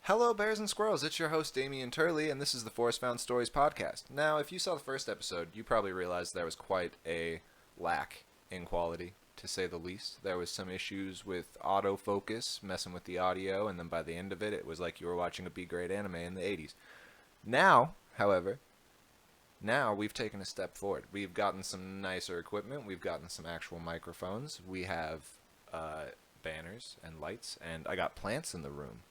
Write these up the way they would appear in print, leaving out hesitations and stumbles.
Hello, bears and squirrels. It's your host, Damian Turley, and this is the Forest Found Stories podcast. Now, if you saw the first episode, you probably realized there was quite a lack in quality, to say the least. There was some issues with autofocus, messing with the audio, and then by the end of it, it was like you were watching a B-grade anime in the 80s. Now, however, we've taken a step forward. We've gotten some nicer equipment. We've gotten some actual microphones. We have banners and lights, and I got plants in the room.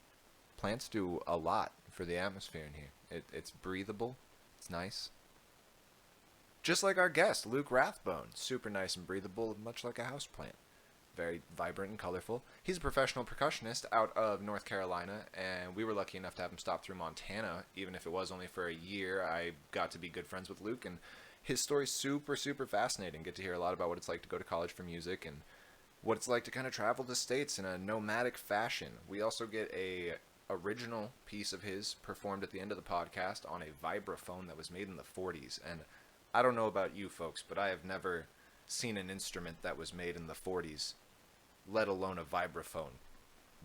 Plants do a lot for the atmosphere in here. It's breathable. It's nice. Just like our guest, Luke Rathbone. Super nice and breathable, much like a houseplant. Very vibrant and colorful. He's a professional percussionist out of North Carolina, and we were lucky enough to have him stop through Montana. Even if it was only for a year, I got to be good friends with Luke, and his story's super, super fascinating. Get to hear a lot about what it's like to go to college for music and what it's like to kind of travel the states in a nomadic fashion. We also get a original piece of his performed at the end of the podcast on a vibraphone that was made in the 40s. And I don't know about you folks, but I have never seen an instrument that was made in the 40s, let alone a vibraphone.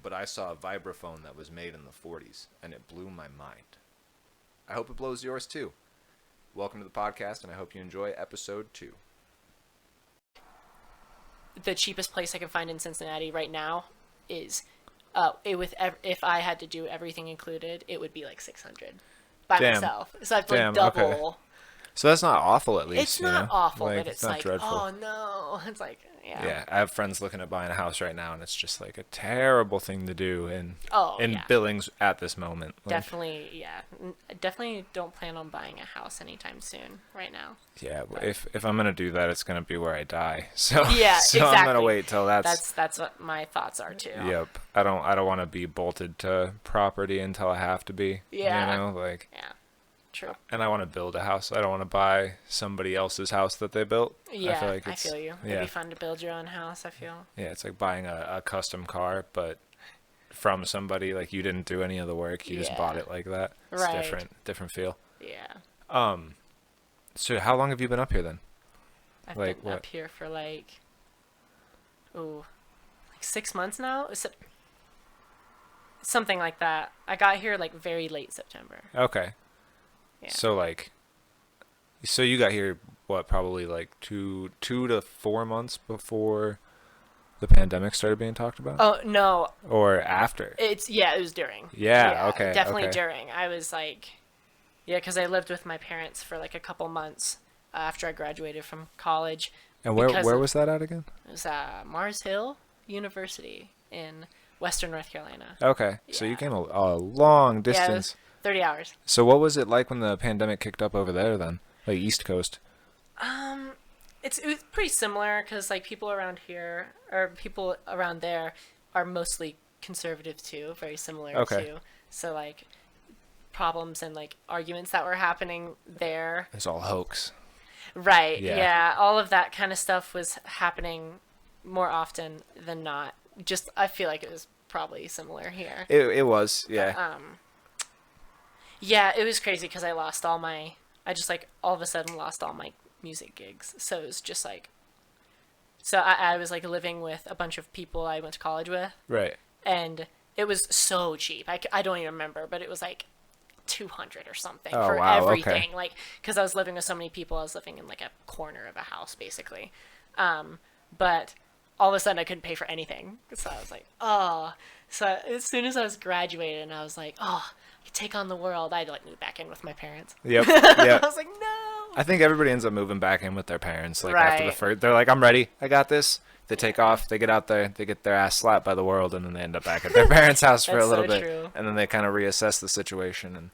But I saw a vibraphone that was made in the 40s, and it blew my mind. I hope it blows yours too. Welcome to the podcast, and I hope you enjoy episode 2. The cheapest place I can find in Cincinnati right now is if I had to do everything included, it would be like $600 by myself. So I've like double. Okay. So that's not awful, at least. It's not awful, like, but it's like, dreadful. Oh no, it's like, yeah. Yeah, I have friends looking at buying a house right now, and it's just like a terrible thing to do in Billings at this moment. Like, definitely, yeah. Definitely don't plan on buying a house anytime soon right now. Yeah, but if I'm gonna do that, it's gonna be where I die. So yeah, so exactly. I'm gonna wait till that's what my thoughts are too. Yep. I don't want to be bolted to property until I have to be. Yeah. You know, like. Yeah. True. And I want to build a house. I don't want to buy somebody else's house that they built. Yeah, I feel you. It'd be fun to build your own house, I feel. Yeah, it's like buying a custom car, but from somebody, like you didn't do any of the work. You just bought it like that. It's right. Different feel. Yeah. So how long have you been up here then? I've been up here for like 6 months now. Something like that. I got here like very late September. Okay. Yeah. So you got here, probably like two to 4 months before the pandemic started being talked about? Oh, no. Or after? It was during. Yeah, okay. Definitely during. I was like, because I lived with my parents for like a couple months after I graduated from college. And where was that at again? It was Mars Hill University in Western North Carolina. Okay, so you came a long distance. Yeah, it was 30 hours. So what was it like when the pandemic kicked up over there then? Like East Coast? It was pretty similar because like people around here or people around there are mostly conservative too, very similar to. So like problems and like arguments that were happening there. It's all hoax. Right. Yeah. All of that kind of stuff was happening more often than not. Just I feel like it was probably similar here. It was, yeah. Yeah, it was crazy because I just like all of a sudden lost all my music gigs. So it was just like, I was like living with a bunch of people I went to college with. Right. And it was so cheap. I don't even remember, but it was like $200 or something for everything. Okay. Like, because I was living with so many people, I was living in like a corner of a house basically. But all of a sudden I couldn't pay for anything. So I was like, oh. So as soon as I was graduated and I was like, oh, I take on the world, I had to like move back in with my parents. Yep. I was like, no. I think everybody ends up moving back in with their parents. Like after the first, they're like, I'm ready. I got this. They take off, they get out there, they get their ass slapped by the world, and then they end up back at their parents' house for a little bit. True. And then they kind of reassess the situation and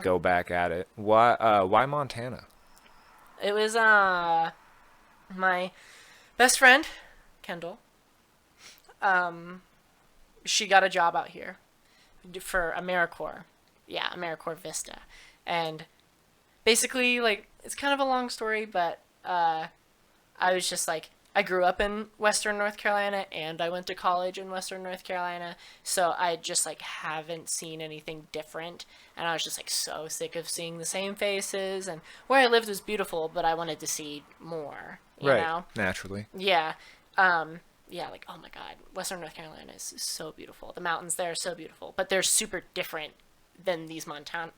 go back at it. Why Montana? It was my best friend, Kendall. She got a job out here for AmeriCorps. Yeah, AmeriCorps Vista. And basically, like, it's kind of a long story, but I was just like, I grew up in Western North Carolina and I went to college in Western North Carolina. So I just like haven't seen anything different. And I was just like so sick of seeing the same faces. And where I lived was beautiful, but I wanted to see more, you know? Naturally. Yeah. yeah, like, oh my God, Western North Carolina is so beautiful. The mountains there are so beautiful, but they're super different than these Montana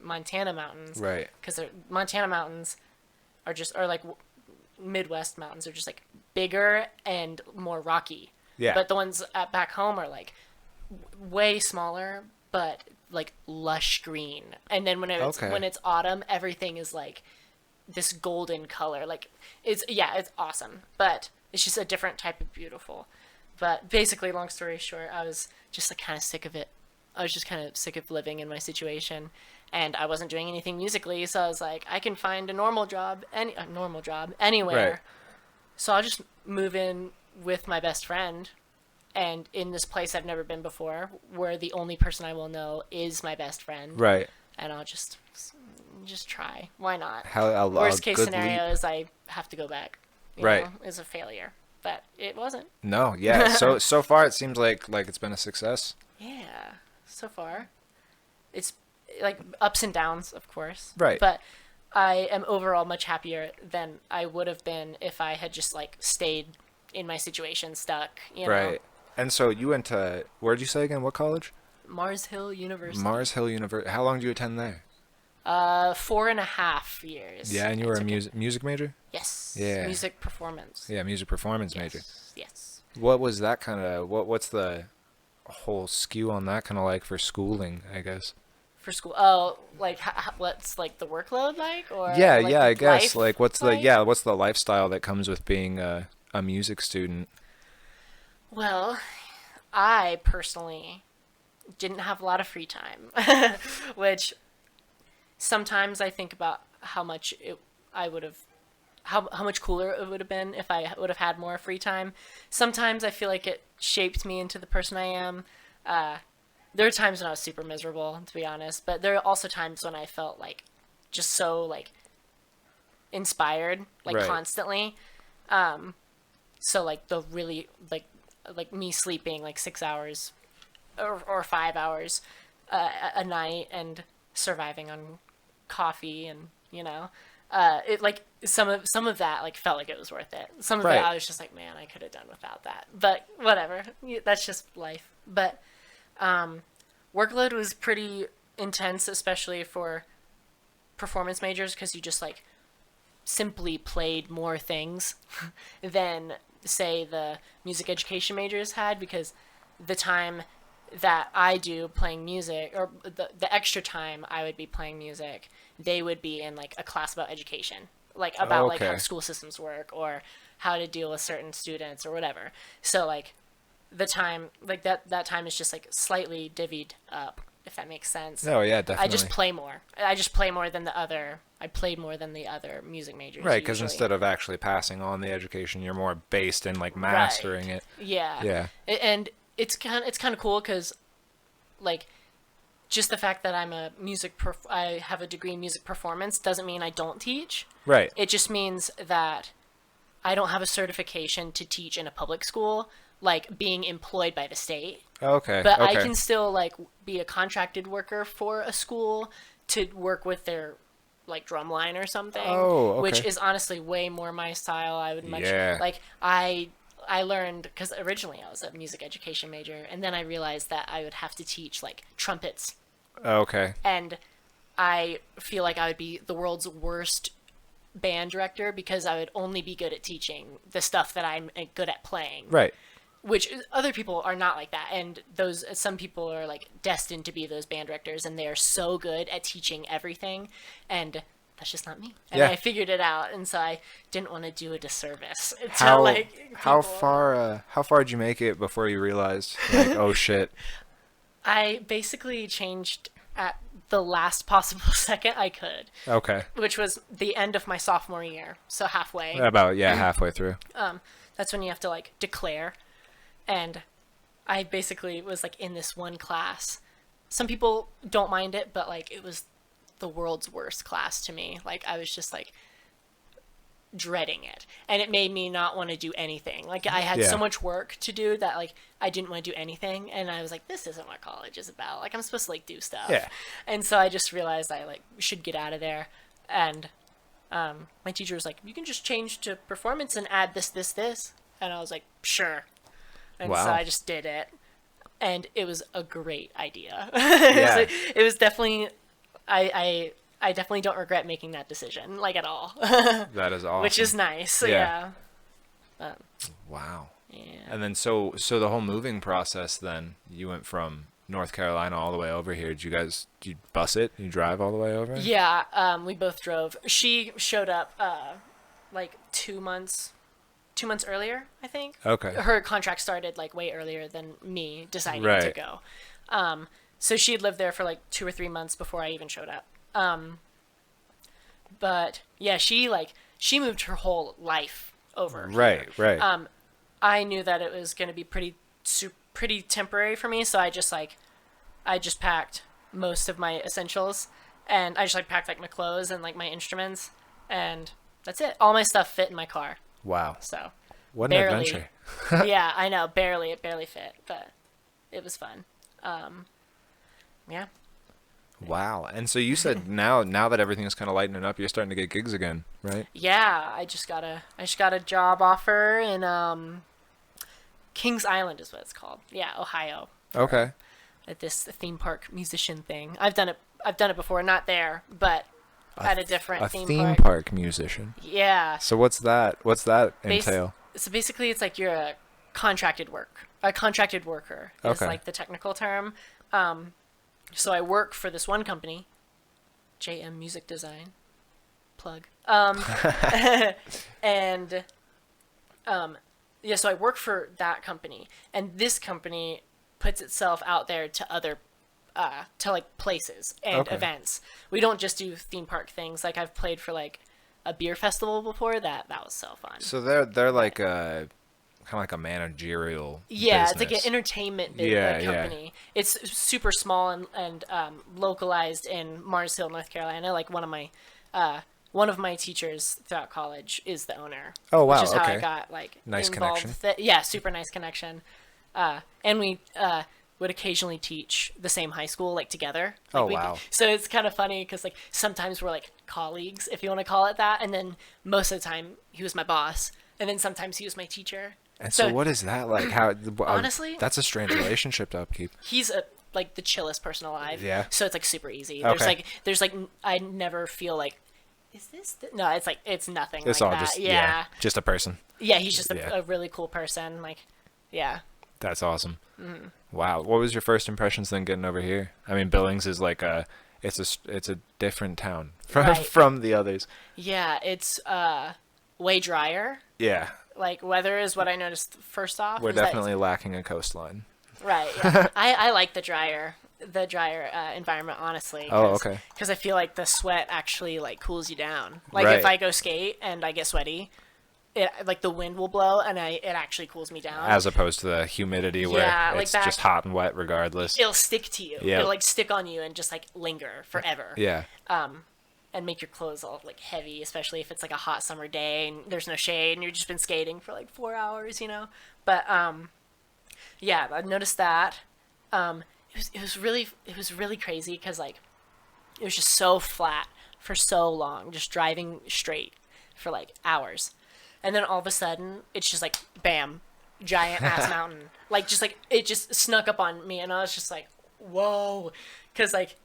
mountains. Right. Because Montana mountains are like Midwest mountains are just like bigger and more rocky. Yeah. But the ones back home are like way smaller, but like lush green. And then when it's autumn, everything is like this golden color. Like it's awesome, but it's just a different type of beautiful. But basically, long story short, I was just like kind of sick of it. I was just kind of sick of living in my situation, and I wasn't doing anything musically. So I was like, I can find a normal job anywhere. Right. So I'll just move in with my best friend, and in this place I've never been before, where the only person I will know is my best friend. Right. And I'll just try. Why not? Worst case scenario is I have to go back. Right. Is a failure, but it wasn't. No. Yeah. So far it seems like it's been a success. Yeah. So far, it's like ups and downs, of course. Right. But I am overall much happier than I would have been if I had just like stayed in my situation, stuck. Right. And so you went to, where'd you say again? What college? Mars Hill University. Mars Hill University. How long did you attend there? 4.5 years. Yeah, and you were a music major? Yes. Yeah. Music performance. Yeah, music performance major. Yes. What was that kind of, what's the whole skew on that kind of like for schooling, I guess? For school? Oh, like what's like the workload like? Or yeah, like, I guess. Like what's like? what's the lifestyle that comes with being a music student? Well, I personally didn't have a lot of free time, which sometimes I think about how much how much cooler it would have been if I would have had more free time. Sometimes I feel like it shaped me into the person I am. There are times when I was super miserable, to be honest, but there are also times when I felt like just so like inspired, like Right. constantly. So like the really like me sleeping like 6 hours or 5 hours a night and surviving on coffee and it like some of that like felt like it was worth it. Some of Right. it I was just like, man, I could have done without that, but whatever, that's just life. But workload was pretty intense, especially for performance majors, because you just like simply played more things than say the music education majors had, because the time that I do playing music, or the extra time I would be playing music, they would be in like a class about education, like about like how school systems work or how to deal with certain students or whatever. So like the time like that time is just like slightly divvied up, if that makes sense. Oh yeah, definitely. I just play more. I played more than the other music majors. Right, because usually. instead of actually passing on the education, you're more based in like mastering Right. it. Yeah. Yeah. And it's kind of cool because, like, just the fact that I have a degree in music performance doesn't mean I don't teach. Right. It just means that I don't have a certification to teach in a public school, like being employed by the state. Okay. But okay. I can still like be a contracted worker for a school to work with their like drum line or something. Oh, okay. Which is honestly way more my style. I would much Yeah. like I learned, because originally I was a music education major, and then I realized that I would have to teach like trumpets, Okay. and I feel like I would be the world's worst band director because I would only be good at teaching the stuff that I'm good at playing. Right. Which other people are not like that, and some people are like destined to be those band directors, and they are so good at teaching everything, and that's just not me. And Yeah. I figured it out, and so I didn't want to do a disservice to How like how people. far did you make it before you realized like oh shit? I basically changed at the last possible second I could, Okay. which was the end of my sophomore year, so halfway. About halfway through. That's when you have to like declare. And I basically was like in this one class. Some people don't mind it, but like it was the world's worst class to me. Like I was just like dreading it, and it made me not want to do anything. Like I had so much work to do that like I didn't want to do anything, and I was like, this isn't what college is about. Like I'm supposed to like do stuff. Yeah. And so I just realized I like should get out of there. And my teacher was like, you can just change to performance and add this, and I was like, sure. And Wow. so I just did it. And it was a great idea. Yeah. It was definitely, I definitely don't regret making that decision, like, at all. That is awesome. Which is nice. Yeah. Yeah. Wow. Yeah. And then so the whole moving process, then you went from North Carolina all the way over here. Did you bus it? You drive all the way over? Yeah, we both drove. She showed up like 2 months earlier, I think. Okay. Her contract started like way earlier than me deciding to Right. go. So she had lived there for like 2 or 3 months before I even showed up. But yeah, she moved her whole life over. Right, here. right. I knew that it was going to be pretty temporary for me, so I just packed most of my essentials, and I just like packed like my clothes and like my instruments, and that's it. All my stuff fit in my car. Wow. So What an barely. adventure. Yeah, I know, it barely fit, but it was fun. Yeah. Wow. And so you said now that everything is kind of lightening up, you're starting to get gigs again, right? Yeah, I just got a job offer in Kings Island is what it's called. Yeah, Ohio. Okay. At this theme park musician thing. I've done it before, not there, but at a different A theme park musician. Yeah. So what's that entail? So basically it's like you're a contracted worker is Okay. like the technical term. So I work for this one company, JM Music Design, plug. And yeah, so I work for that company, and this company puts itself out there to other to like places and Okay. events. We don't just do theme park things. Like I've played for like a beer festival before. That was so fun. So they're like a kind of like a managerial Yeah, business. it's like an entertainment Yeah, yeah. company. It's super small and localized in Mars Hill, North Carolina. Like one of my teachers throughout college is the owner. Oh, wow, Which is how I okay. got like Nice involved connection. with it. Yeah, super nice connection. And we would occasionally teach the same high school like together. Like, Oh, wow. So it's kind of funny because like sometimes we're like colleagues, if you want to call it that, and then most of the time he was my boss, and then sometimes he was my teacher. And so what is that like? How Honestly? that's a strange relationship to upkeep. He's like the chillest person alive. Yeah. So it's like super easy. Okay. There's like I never feel like, is this? No, it's like it's nothing. It's like all that. just Yeah. just a person. Yeah, he's just Yeah. a really cool person. Like, yeah. That's awesome. Mm-hmm. Wow. What was your first impressions then getting over here? I mean, Billings is like it's a different town from Right. from the others. Yeah, it's way drier. Yeah. Like weather is what I noticed first off. We're is that definitely lacking a coastline. right. Yeah. I like the drier environment, honestly. Oh, okay. Because I feel like the sweat actually like cools you down. Like Right. if I go skate and I get sweaty, like the wind will blow and it actually cools me down. As opposed to the humidity where Yeah, like it's that- just hot and wet regardless. It'll stick to you. Yeah. It'll like stick on you and just like linger forever. Yeah. And make your clothes all like heavy, especially if it's like a hot summer day and there's no shade and you've just been skating for like 4 hours, you know. But yeah, I noticed that. It was really crazy because like it was just so flat for so long, just driving straight for like hours, and then all of a sudden it's just like bam, giant ass mountain, like it just snuck up on me, and I was just like, whoa, because like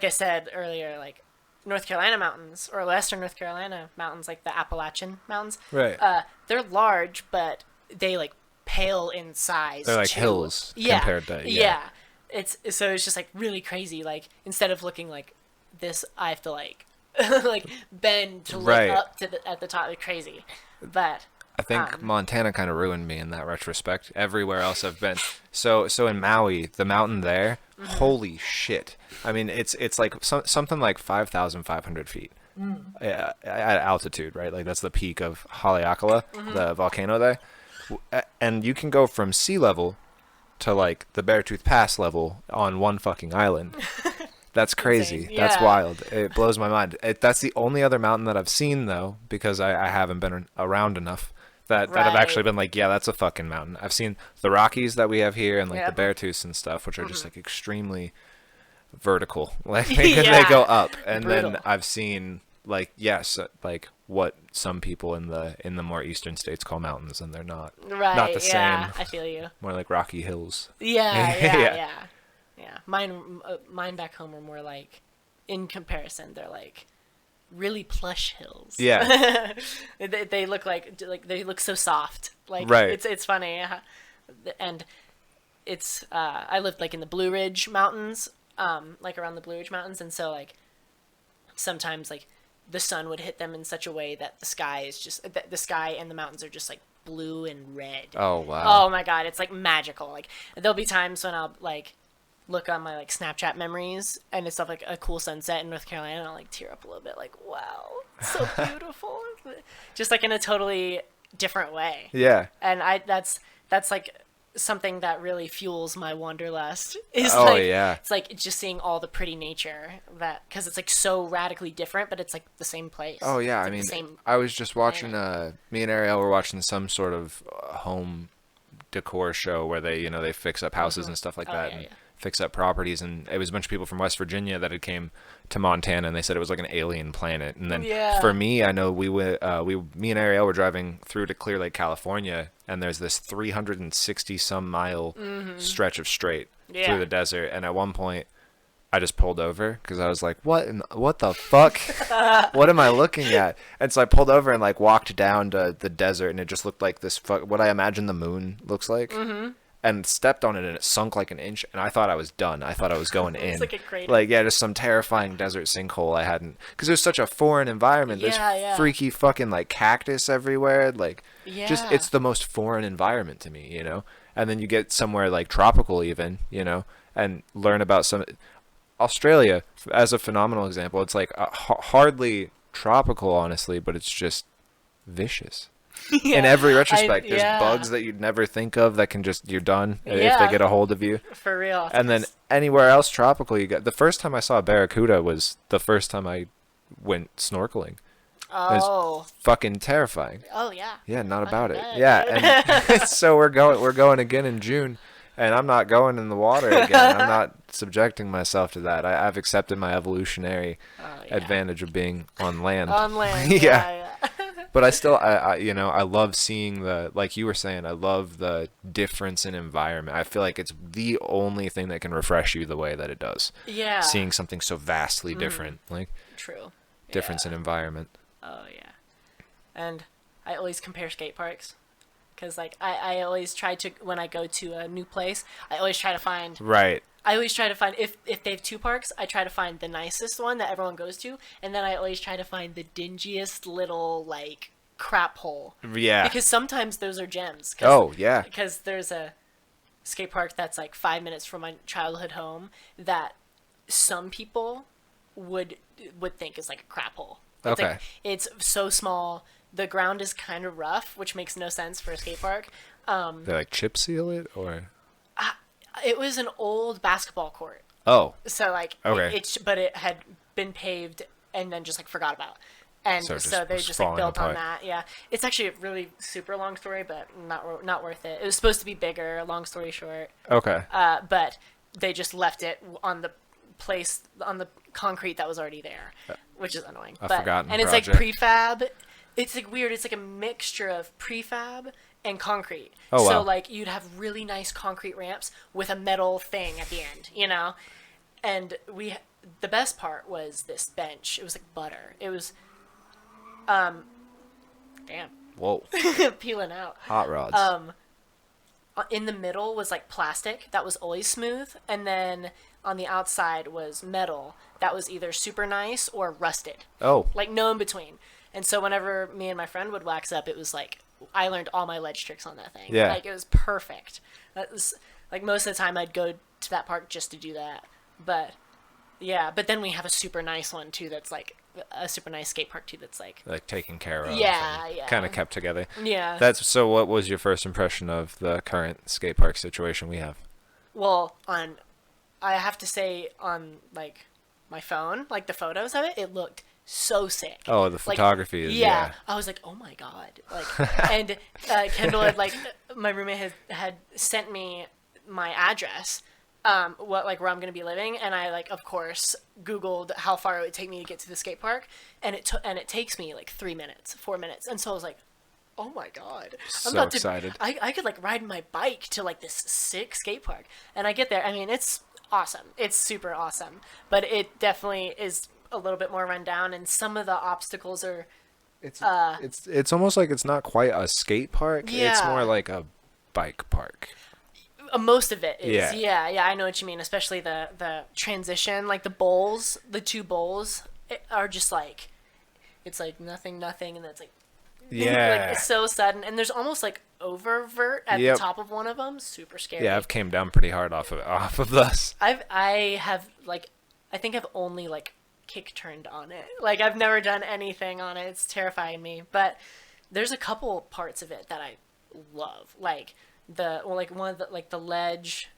I said earlier, like North Carolina mountains or Western North Carolina mountains, like the Appalachian Mountains, Right. they're large, but they like pale in size. They're like too. hills Yeah. compared to yeah. It's just like really crazy. Like instead of looking like this, I have to like like bend to look Right. up to at the top. It's crazy, but I think Montana kind of ruined me in that retrospect. Everywhere else I've been. So in Maui, the mountain there, holy shit. I mean, it's like something like 5,500 feet at altitude, right? Like that's the peak of Haleakala, the volcano there. And you can go from sea level to like the Beartooth Pass level on one fucking island. That's crazy. Insane. That's Yeah. wild. It blows my mind. That's the only other mountain that I've seen though, because I haven't been around enough that I've Right. actually been like, yeah, that's a fucking mountain. I've seen the Rockies that we have here and like Yep. the Beartooths and stuff, which are just like extremely vertical. Like they Yeah. go up, and then Brutal. I've seen like yes, like what some people in the more eastern states call mountains, and they're not. Right. Not the yeah, same. I feel you. More like rocky hills. Yeah, yeah, Yeah. yeah, yeah. Mine back home are more like, in comparison, they're like really plush hills. Yeah. They look like they look so soft. Like Right. it's funny, and it's I lived like in the Blue Ridge Mountains, like around the Blue Ridge Mountains, and so like sometimes like the sun would hit them in such a way that the sky is just the sky and the mountains are just like blue and red. Oh wow. Oh my god, it's like magical. Like there'll be times when I'll like look on my like Snapchat memories and it's stuff like a cool sunset in North Carolina and I'll like tear up a little bit like, wow, it's so beautiful. Just like in a totally different way. Yeah. And that's like something that really fuels my wanderlust is Oh, like yeah. it's like just seeing all the pretty nature that because it's like so radically different but it's like the same place. Oh yeah, It's I like mean, the same I was just watching. planet. Me and Ariel were watching some sort of home decor show where they fix up houses and stuff like Oh, that, yeah, and yeah. fix up properties. And it was a bunch of people from West Virginia that had came to Montana, and they said it was like an alien planet. And then Yeah. for me, I know me and Ariel were driving through to Clear Lake, California, and there's this 360 some mile stretch of straight Yeah. through the desert. And at one point, I just pulled over because I was like, what the fuck? What am I looking at? And so I pulled over and like walked down to the desert, and it just looked like this what I imagine the moon looks like. Mm-hmm. And stepped on it, and it sunk like an inch, and I thought I was done. I thought I was going in. It's like a crater. Like, yeah, just some terrifying desert sinkhole I hadn't, because it was such a foreign environment. Yeah, There's yeah. freaky fucking like cactus everywhere. Like, just Yeah. it's the most foreign environment to me, And then you get somewhere like tropical, even, and learn about some. Australia, as a phenomenal example, it's like hardly tropical, honestly, but it's just vicious. Yeah. In every retrospect, there's yeah. bugs that you'd never think of that can just, you're done if Yeah. they get a hold of you. For real. And then anywhere else tropical, you got. The first time I saw a barracuda was the first time I went snorkeling. Oh. Fucking terrifying. Oh yeah. Yeah, not about it. bet, Yeah, and so we're going again in June, and I'm not going in the water again. I'm not subjecting myself to that. I've accepted my evolutionary Oh, yeah. advantage of being on land. On land. Yeah. yeah. But I still, I love seeing like you were saying, I love the difference in environment. I feel like it's the only thing that can refresh you the way that it does. Yeah. Seeing something so vastly different, like True. difference in environment. Oh yeah. And I always compare skate parks. Because like I always try to, when I go to a new place, I always try to find Right. if they have two parks, I try to find the nicest one that everyone goes to, and then I always try to find the dingiest little like crap hole. Yeah. Because sometimes those are gems. Oh, yeah. Because there's a skate park that's like 5 minutes from my childhood home that some people would think is like a crap hole. It's Okay. like, it's so small. The ground is kind of rough, which makes no sense for a skate park. They like chip seal it, or It was an old basketball court. oh, So like Okay. but it had been paved and then just like forgot about, and So so, it just they was just like falling built on apart. that. Yeah, it's actually a really super long story, but not worth it. It was supposed to be bigger. Long story short, okay. but they just left it on the concrete that was already there, which is annoying. A but, forgotten and it's project. like prefab. It's like weird. It's like a mixture of prefab and concrete. Oh, wow. So like you'd have really nice concrete ramps with a metal thing at the end, And the best part was this bench. It was like butter. It was, damn, Whoa. peeling out. Hot rods. In the middle was like plastic that was always smooth, and then on the outside was metal that was either super nice or rusted. Oh. Like no in between. And so whenever me and my friend would wax up, it was like I learned all my ledge tricks on that thing. Yeah. Like it was perfect. That was like most of the time I'd go to that park just to do that. But yeah, but then we have a super nice one too that's like a super nice skate park too that's like Like taken care of. Yeah, yeah. Kind of kept together. yeah. So what was your first impression of the current skate park situation we have? Well, I have to say on like my phone, like the photos of it looked so sick. Oh, the Like, photography is, yeah. I was like, oh my god, like, and Kendall had like my roommate had sent me my address, where I'm gonna be living, and I of course Googled how far it would take me to get to the skate park, and it takes me 3 minutes, 4 minutes, and so I was like, oh my god, I'm So excited. I could ride my bike to this sick skate park, and I get there. I mean, it's awesome. It's super awesome, but it definitely is a little bit more run down, and some of the obstacles are. It's almost like it's not quite a skate park. Yeah. It's more like a bike park. Most of it is. Yeah. Yeah, I know what you mean, especially the transition, the bowls, the two bowls are just it's nothing, and then it's Yeah. it's so sudden, and there's almost oververt at Yep. the top of one of them. Super scary. Yeah, I've came down pretty hard off of this. I have I think I've only kick turned on it. I've never done anything on it. It's terrifying me. But there's a couple parts of it that I love. One of the ledge,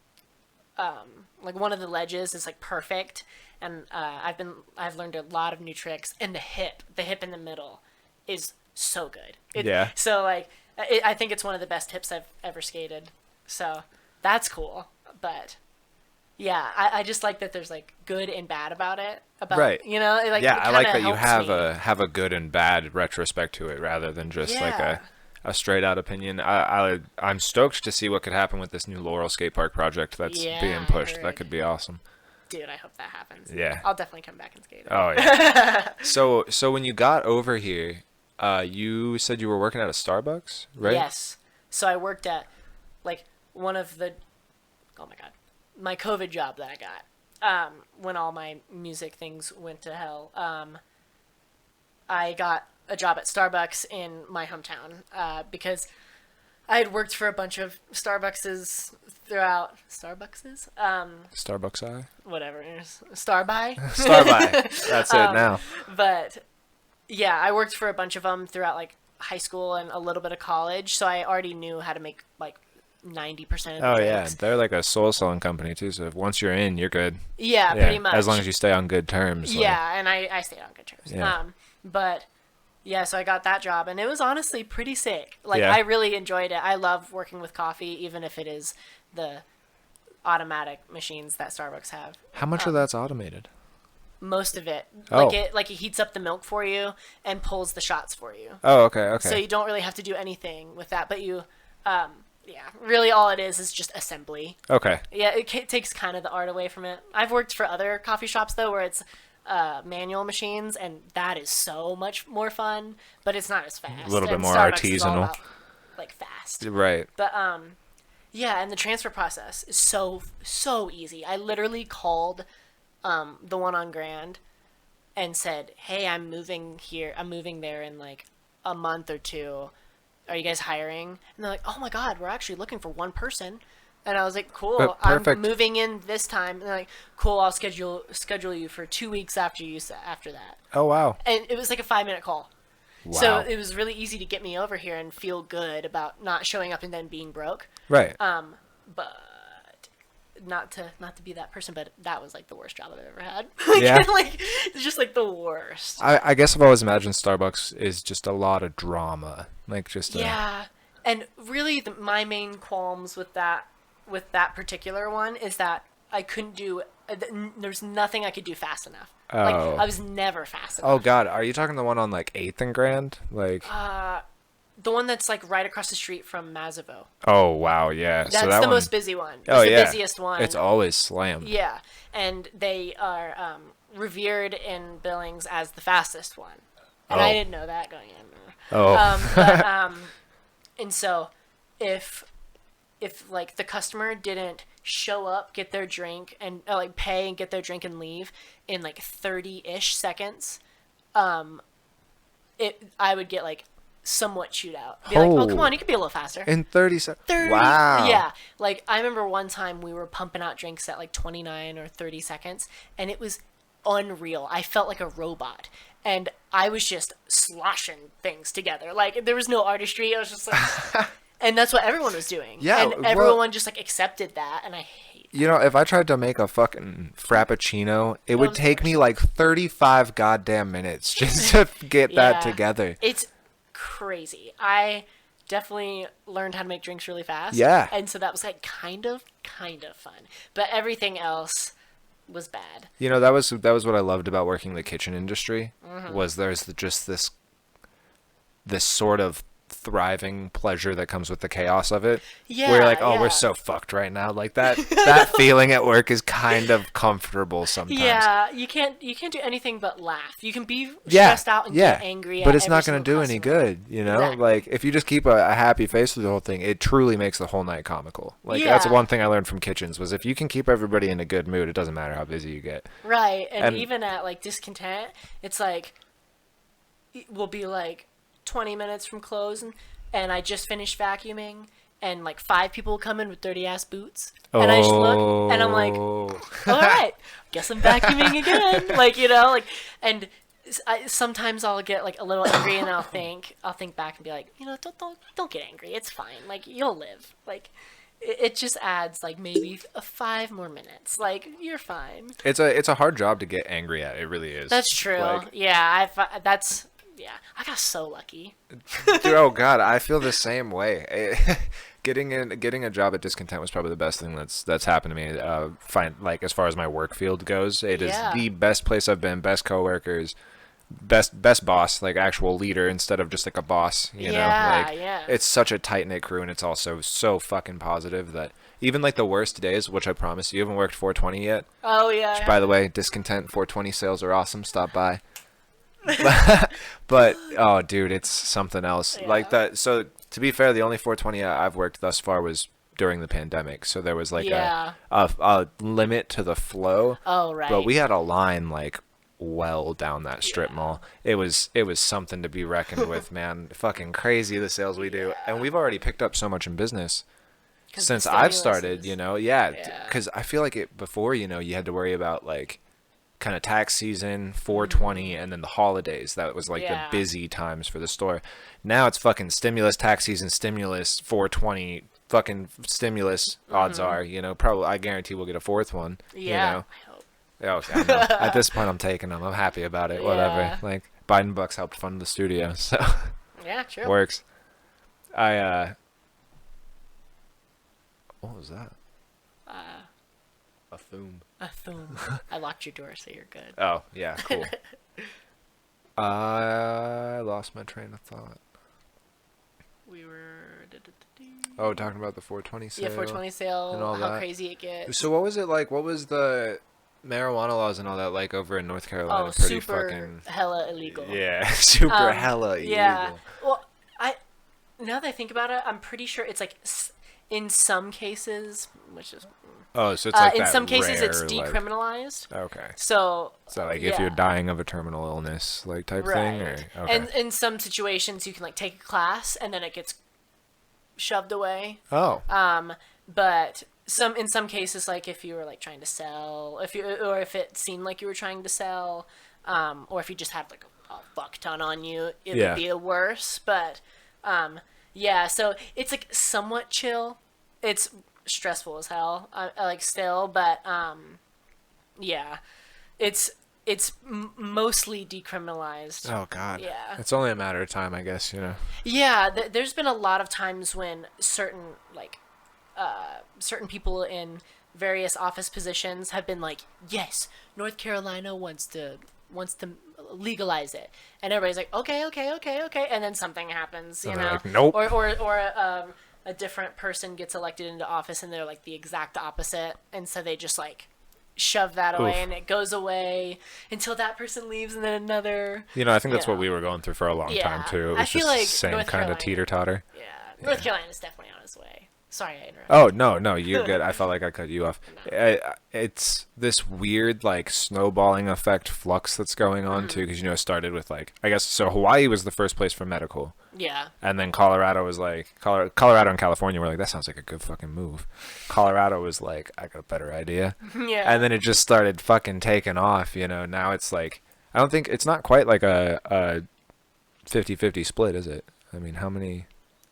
one of the ledges is perfect, and I've learned a lot of new tricks, and the hip in the middle is so good. Yeah. So I think it's one of the best hips I've ever skated. So that's cool. But yeah, I just like that there's good and bad about it. Right. Yeah, I like that you have a good and bad retrospect to it rather than just a straight out opinion. I'm stoked to see what could happen with this new Laurel skate park project that's being pushed. That could be awesome. Dude, I hope that happens. Yeah. I'll definitely come back and skate it. Oh yeah. So when you got over here, you said you were working at a Starbucks, right? Yes. So I worked at one of the my COVID job that I got when all my music things went to hell. I got a job at Starbucks in my hometown because I had worked for a bunch of Starbuckses throughout Starbucks Eye. whatever, Starbuy. Starbuy. That's it now. But yeah, I worked for a bunch of them throughout high school and a little bit of college, so I already knew how to make 90% of the Oh drinks. yeah, they're like a soul selling company too. So if once you're in, you're good. Yeah, pretty much. As long as you stay on good terms. Yeah, and I stayed on good terms. Yeah. But yeah, so I got that job, and it was honestly pretty sick. Yeah. I really enjoyed it. I love working with coffee, even if it is the automatic machines that Starbucks have. How much of that's automated? Most of it. Oh. It heats up the milk for you and pulls the shots for you. Oh, okay. So you don't really have to do anything with that, but you really all it is just assembly. Okay. Yeah, it takes kind of the art away from it. I've worked for other coffee shops though where it's manual machines, and that is so much more fun, but it's not as fast. A little bit And more Starbucks is all artisanal. about, fast. Right. But yeah, and the transfer process is so easy. I literally called the one on Grand and said, "Hey, I'm moving here. I'm moving there in a month or two. Are you guys hiring?" And they're like, "Oh my God, we're actually looking for one person." And I was like, "Cool, I'm Perfect. moving in this time." And they're like, "Cool, I'll schedule you for 2 weeks after that." Oh wow. And it was a 5-minute call. Wow. So it was really easy to get me over here and feel good about not showing up and then being broke. Right. But not to be that person, but that was the worst job I've ever had. Yeah. It's just the worst. I guess I've always imagined Starbucks is just a lot of drama, Yeah, and really my main qualms with that particular one is that I couldn't do. There's nothing I could do fast enough. Oh. I was never fast enough. Oh God, are you talking the one on 8th and Grand? The one that's right across the street from Mazevo. Oh wow, yeah. That's so that the one, most busy one. It's Oh the yeah. busiest one. It's always slammed. Yeah, and they are revered in Billings as the fastest one, and I Oh. didn't know that going in. Oh. And so if the customer didn't show up, get their drink, and pay and get their drink and leave in 30-ish seconds, I would get somewhat chewed out. Be like, "Oh, come on, you could be a little faster." In 30 seconds. 30. Wow. Yeah. I remember one time we were pumping out drinks at 29 or 30 seconds, and it was unreal. I felt like a robot, and I was just sloshing things together. There was no artistry. I was just and that's what everyone was doing. Yeah, And everyone just accepted that, and I hate that. If I tried to make a fucking frappuccino, it would take me 35 goddamn minutes just to get that Yeah. together. It's crazy. I definitely learned how to make drinks really fast. Yeah. And so that was like kind of fun. But everything else was bad. You know, that was what I loved about working in the kitchen industry. Mm-hmm. Was there's just this sort of thriving pleasure that comes with the chaos of it. Yeah, where you're like, oh, yeah. we're so fucked right now. Like that feeling at work is kind of comfortable sometimes. Yeah, you can't do anything but laugh. You can be stressed out and get angry, but at it's every not going to single do any customer. good, you know. Exactly. Like if you just keep a happy face through the whole thing, it truly makes the whole night comical. Like that's Yeah. one thing I learned from kitchens was if you can keep everybody in a good mood, it doesn't matter how busy you get. Right, and And- even at like discontent, it's like we'll be like 20 minutes from close, and I just finished vacuuming, and like 5 people come in with dirty ass boots, and I just look, and I'm like, all right, guess I'm vacuuming again, like, you know, like, and sometimes I'll get like a little angry, and I'll think back and be like, you know, don't get angry, it's fine, like you'll live, like. It just adds like maybe 5 more minutes. Like you're fine. It's a hard job to get angry at. It really is. That's true. Like, Yeah, I got so lucky. dude, oh god, I feel the same way. Getting a job at Discontent was probably the best thing that's happened to me. Like as far as my work field goes, it is Yeah. the best place I've been. Best coworkers, best boss, like actual leader instead of just like a boss. You know, like Yeah. it's such a tight knit crew, and it's also so fucking positive that even like the worst days, which I promise you haven't worked 420 yet. Oh yeah. Which, by the way, Discontent 420 sales are awesome. Stop by. But oh, dude, it's something else. Yeah. Like that. So to be fair, the only 420 I've worked thus far was during the pandemic. So there was like Yeah. a limit to the flow. Oh right. But we had a line like well down that strip mall. It was something to be reckoned with, man. Fucking crazy the sales we do, and we've already picked up so much in business 'Cause since the I've stimulus started. is- You know, yeah, Yeah. because I feel like it before. You know, you had to worry about like kind of tax season, 420, and then the holidays. That was like Yeah. the busy times for the store. Now it's fucking stimulus, tax season, stimulus, 420, fucking stimulus. Odds are, you know, probably I guarantee we'll get a 4th one. Yeah. You know? I hope. Oh, I know. At this point, I'm taking them. I'm happy about it. Whatever. Yeah. Like Biden bucks helped fund the studio, so Yeah. True. works. What was that? A thum. A thum. I locked your door, so you're good. Oh yeah, cool. I lost my train of thought. We were. Oh, talking about the 420 sale. Yeah, 420 sale. and all How that. crazy it gets. So what was it like? What was the marijuana laws and all that like over in North Carolina? Oh, Pretty super fucking hella illegal. yeah, super hella illegal. Yeah. Well, now that I think about it, I'm pretty sure it's like in some cases, which is Oh, so it's like in that some cases it's rare, like- decriminalized. Okay. So Like if yeah. you're dying of a terminal illness, like type thing, or Right. okay. And in some situations you can like take a class and then it gets shoved away. Oh, But in some cases, like if you were like trying to sell, or if it seemed like you were trying to sell, or if you just had like a fuck ton on you, it Yeah. would be worse. But yeah, so it's like somewhat chill. It's stressful as hell, I like still, but yeah, it's mostly decriminalized. oh God. Yeah. It's only a matter of time, I guess. You know. Yeah, there's been a lot of times when certain people in various office positions have been like, yes, North Carolina wants to legalize it, and everybody's like, okay, and then something happens, you And they're know, like, nope. or a different person gets elected into office and they're like the exact opposite, and so they just like shove that away Oof. and it goes away until that person leaves and then another. You know, I think that's Yeah. what we were going through for a long time Yeah. too. It I was feel just the like same North kind of Carolina- teeter-totter. Yeah, North Carolina's definitely on its way. Sorry, I interrupted. Oh no, you're good. I felt like I cut you off. It's this weird like snowballing effect flux that's going on too, because you know it started with like I guess so Hawaii was the first place for medical, Yeah. and then Colorado was like Colorado and California were like that sounds like a good fucking move. Colorado was like I got a better idea, Yeah. and then it just started fucking taking off. You know, now it's like I don't think it's not quite like a 50-50 split, is it? I mean, how many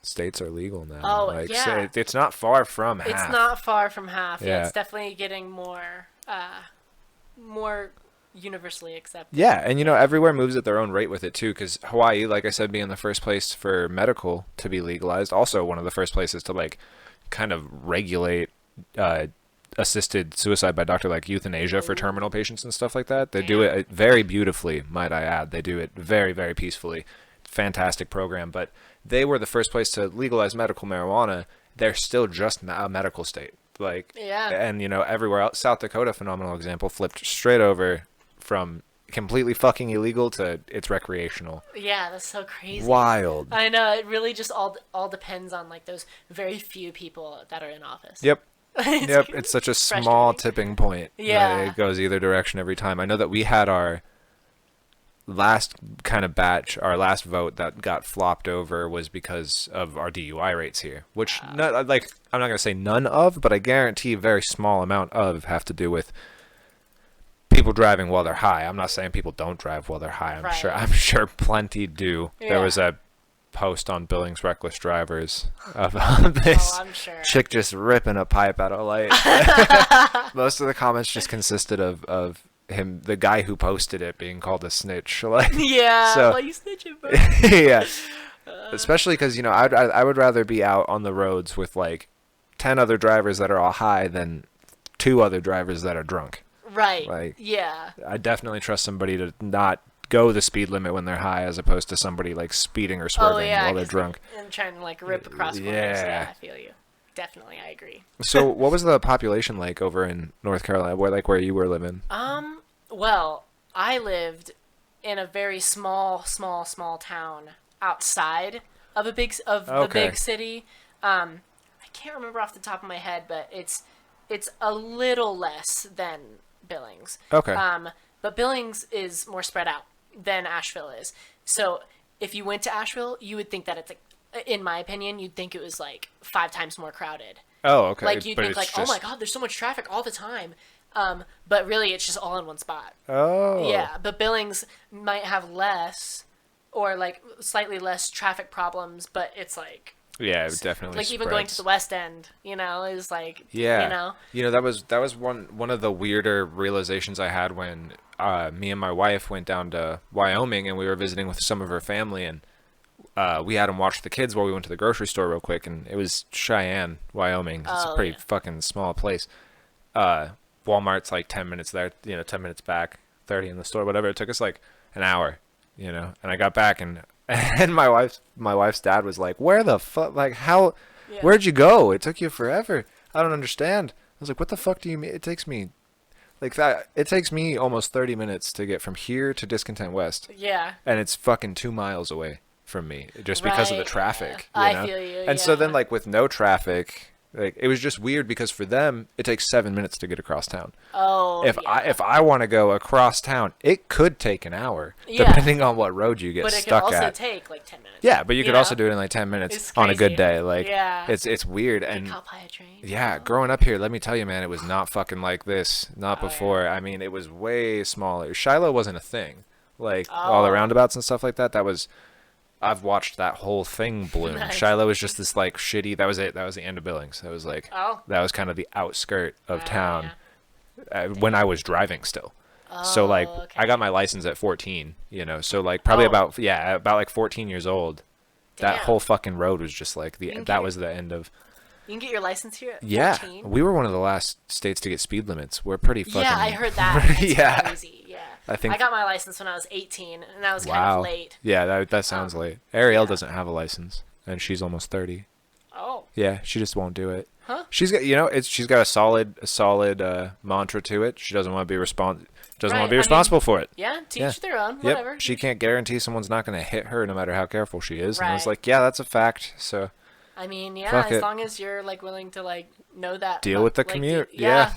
states are legal now? Oh, like, yeah. so it's not far from half. It's not far from half. Yeah, Yeah. it's definitely getting more universally accepted. Yeah, and everywhere moves at their own rate with it too, because Hawaii, like I said, being the first place for medical to be legalized, also one of the first places to like kind of regulate assisted suicide by doctor, like euthanasia for terminal patients and stuff like that. They do it very beautifully, might I add. They do it very, very peacefully. Fantastic program, but they were the first place to legalize medical marijuana. They're still just a medical state. Like, and everywhere else, South Dakota, phenomenal example, flipped straight over from completely fucking illegal to it's recreational. Yeah, that's so crazy. Wild. I know, it really just all depends on like those very few people that are in office. Yep. It's such a small tipping point. Yeah. It goes either direction every time. I know that we had our last kind of batch, our last vote that got flopped over was because of our DUI rates here, which I'm not going to say none of, but I guarantee a very small amount of have to do with people driving while they're high. I'm not saying people don't drive while they're high. I'm sure plenty do. Yeah. There was a post on Billings Reckless Drivers of this chick just ripping a pipe out of a light. Most of the comments just consisted of him, the guy who posted it, being called a snitch. Like, yeah, so, well, you snitching, bro. Yeah, especially because I would rather be out on the roads with like 10 other drivers that are all high than 2 other drivers that are drunk. Right. Like, yeah. I definitely trust somebody to not go the speed limit when they're high, as opposed to somebody like speeding or swerving while they're drunk and trying to like rip across corners. Yeah, I feel you. Definitely, I agree. So, what was the population like over in North Carolina, where you were living? Well, I lived in a very small town outside of the big city. I can't remember off the top of my head, but it's a little less than Billings. Okay. But Billings is more spread out than Asheville is. So if you went to Asheville, you would think that it's like, in my opinion, you'd think it was like 5 times more crowded. Oh, okay. Like you'd think like, oh my God, there's so much traffic all the time. But really, it's just all in one spot. Oh. Yeah, but Billings might have less, or like slightly less traffic problems, but it's like. Yeah, it definitely. Like even going to the West End, is like. Yeah. That was one of the weirder realizations I had when me and my wife went down to Wyoming and we were visiting with some of her family, and we had them watch the kids while we went to the grocery store real quick, and it was Cheyenne, Wyoming. It's a pretty fucking small place. Walmart's like 10 minutes there, 10 minutes back, 30 in the store, whatever. It took us like an hour, and I got back and my wife's dad was like, where the fuck, like how, where'd you go? It took you forever. I don't understand. I was like, what the fuck do you mean? It takes me almost 30 minutes to get from here to Discontent West. Yeah. And it's fucking 2 miles away from me just because of the traffic. I feel you. And so then like with no traffic, like it was just weird because for them it takes 7 minutes to get across town. Oh. If I want to go across town, it could take an hour depending on what road you get stuck at. But it could also take like 10 minutes. Yeah, but you could also do it in like 10 minutes on a good day. Like it's weird. And a train. Yeah, growing up here, let me tell you, man, it was not fucking like this. Not before. Yeah. I mean, it was way smaller. Shiloh wasn't a thing. Like all the roundabouts and stuff like that. I've watched that whole thing bloom. Nice. Shiloh was just this like shitty. That was it. That was the end of Billings. That was like that was kind of the outskirt of town when I was driving still. So like I got my license at 14. So like probably about like 14 years old. Damn. That whole fucking road was just like that was the end of. You can get your license here at 14? Yeah, we were one of the last states to get speed limits. We're pretty fucking. Yeah, I heard that. It's crazy. Yeah. I got my license when I was 18, and that was kind of late. Yeah, that sounds late. Ariel doesn't have a license, and she's almost 30. Oh. Yeah, she just won't do it. Huh? She's got, she's got a solid mantra to it. She doesn't want to be responsible for it. Yeah, teach their own. Whatever. Yep. She can't guarantee someone's not going to hit her, no matter how careful she is. Right. And I was like, yeah, that's a fact. So. I mean, as long as you're like willing to like know that. Deal with the commute. Yeah.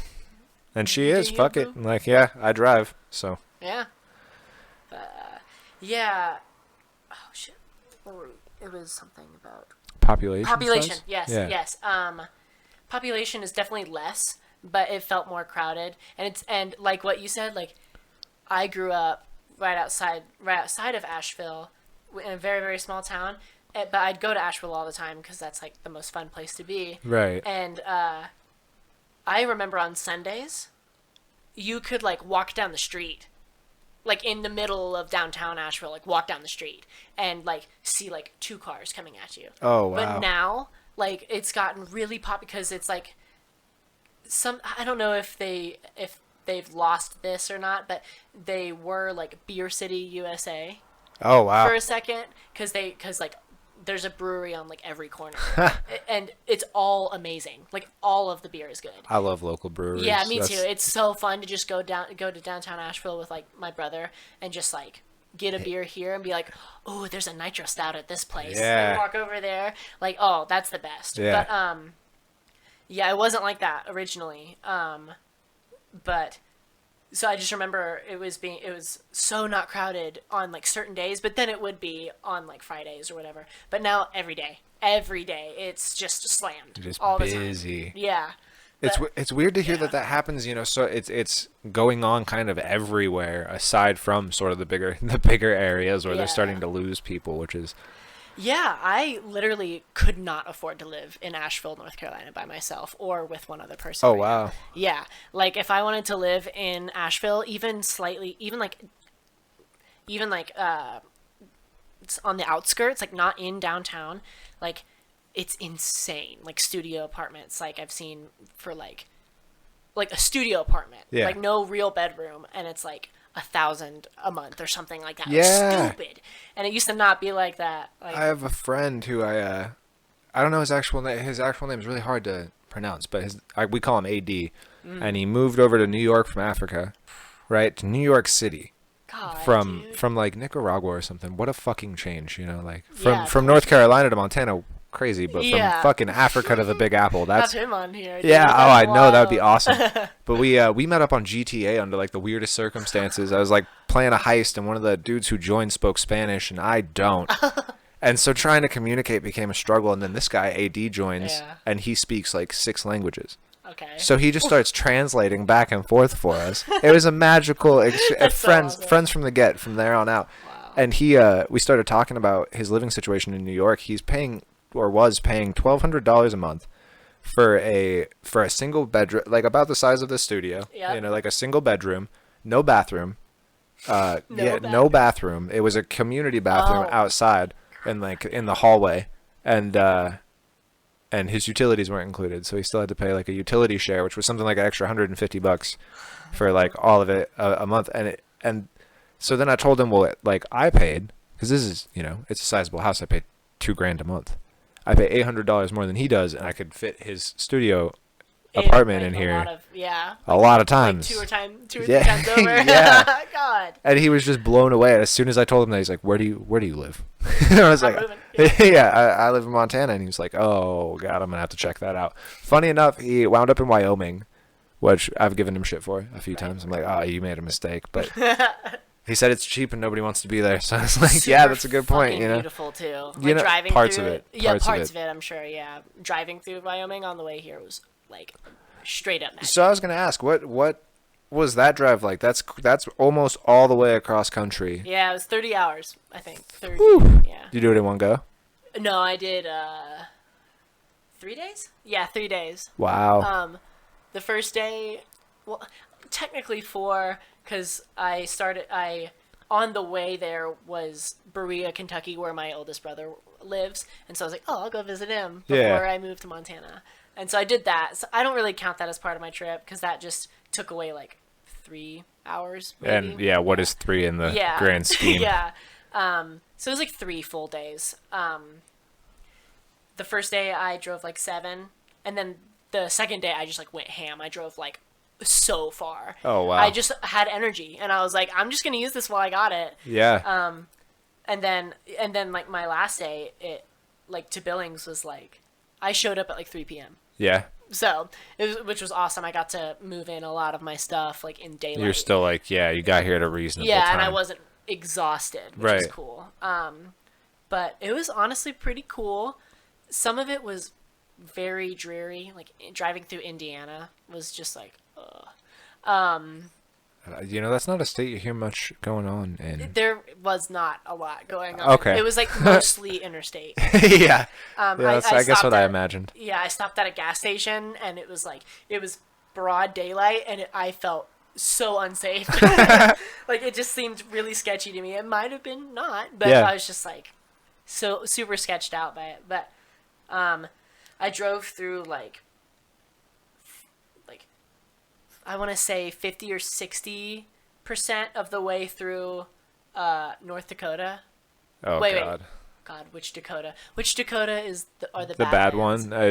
And she is. Fuck it. I'm like, I drive. So. Yeah. Yeah. Oh shit. It was something about population. Yes. Population is definitely less, but it felt more crowded, and like what you said, like I grew up right outside of Asheville, in a very, very small town. But I'd go to Asheville all the time because that's like the most fun place to be. Right. And I remember on Sundays, you could like walk down the street like in the middle of downtown Asheville, like walk down the street and like see like 2 cars coming at you. Oh, wow. But now, like, it's gotten really pop because it's like I don't know if they've lost this or not, but they were like Beer City, USA. Oh, wow. For a second, because like there's a brewery on like every corner, and it's all amazing. Like all of the beer is good. I love local breweries. Yeah, me too. It's so fun to just go to downtown Asheville with like my brother and just like get a beer here and be like, oh, there's a nitro stout at this place. Yeah. And walk over there, like, oh, that's the best. Yeah. But yeah, it wasn't like that originally. But so I just remember it was so not crowded on like certain days, but then it would be on like Fridays or whatever. But now every day it's just slammed. Just all busy. The time. Yeah. It's weird to hear yeah. that happens, you know. So it's going on kind of everywhere, aside from sort of the bigger areas where they're starting to lose people, which is. Yeah, I literally could not afford to live in Asheville, North Carolina by myself or with one other person. Oh, wow. Yeah. Like if I wanted to live in Asheville, even it's on the outskirts, like not in downtown, like it's insane. Like studio apartments, like I've seen for like a studio apartment, like no real bedroom, and it's like $1,000 a month or something like that. Yeah. Like, stupid. And it used to not be like that. Like, I have a friend who I don't know his actual name. His actual name is really hard to pronounce, but we call him AD, and he moved over to New York from Africa, right, to New York City. God, from like Nicaragua or something. What a fucking change, you know, like from North Carolina to Montana, crazy, but from fucking Africa to the Big Apple, that's have him on here. Dude. Yeah, That's I know, wild. that would be awesome. But we met up on GTA under like the weirdest circumstances. I was like playing a heist, and one of the dudes who joined spoke Spanish, and I don't. And so trying to communicate became a struggle. And then this guy AD joins, and he speaks like 6 languages. Okay. So he just starts translating back and forth for us. It was a magical friends from the get from there on out. Wow. And we started talking about his living situation in New York. He's paying was paying $1,200 a month for a single bedroom, like about the size of this studio. Yep. You know, like a single bedroom, no bathroom. No bathroom. It was a community bathroom outside and like in the hallway, and his utilities weren't included, so he still had to pay like a utility share, which was something like an extra $150 for like all of it a month. And so then I told him, well, like I paid, because this is, you know, it's a sizable house. I paid $2,000 a month. I pay $800 more than he does, and I could fit his studio apartment in here a lot of times. Like two or 3 times over. Yeah. God. And he was just blown away. As soon as I told him that, he's like, where do you live? And I was like, I live in Montana. And he was like, oh God, I'm gonna have to check that out. Funny enough, he wound up in Wyoming, which I've given him shit for a few times. I'm like, oh, you made a mistake, but he said it's cheap and nobody wants to be there. So I was like, yeah, that's a good point. You know, beautiful too. Like you know, driving parts through of it. Yeah, parts of it. I'm sure. Yeah, driving through Wyoming on the way here was like straight up magic. So I was gonna ask, what was that drive like? That's almost all the way across country. Yeah, it was 30 hours, I think. 30. Whew. Yeah. Did you do it in one go? No, I did 3 days? Yeah, 3 days. Wow. The first day, well, technically 4, because on the way there was Berea, Kentucky, where my oldest brother lives, and so I was like, oh, I'll go visit him before I move to Montana. And so I did that. So I don't really count that as part of my trip, because that just took away like 3 hours, maybe. And what is 3 in the grand scheme? Yeah. So it was like 3 full days. The first day I drove like 7, and then the second day I just like went ham. I drove like so far. Oh wow. I just had energy, and I was like, I'm just gonna use this while I got it. Yeah. And then like my last day, it like to Billings was like, I showed up at like 3 p.m. Yeah. So which was awesome. I got to move in a lot of my stuff like in daylight. You're still like, you got here at a reasonable time. Yeah, and I wasn't exhausted, which is cool. But it was honestly pretty cool. Some of it was very dreary. Like driving through Indiana was just like, ugh. You know, that's not a state you hear much going on in. There was not a lot going on. Okay. It was like mostly interstate. Yeah. That's I guess what I imagined. Yeah, I stopped at a gas station, and it was broad daylight, and I felt so unsafe. Like, it just seemed really sketchy to me. It might have been not, but Yeah. I was just like so super sketched out by it. But I drove through like I want to say 50 or 60% of the way through North Dakota. Oh Wait. God, which Dakota? Which Dakota are the bad Badlands? one.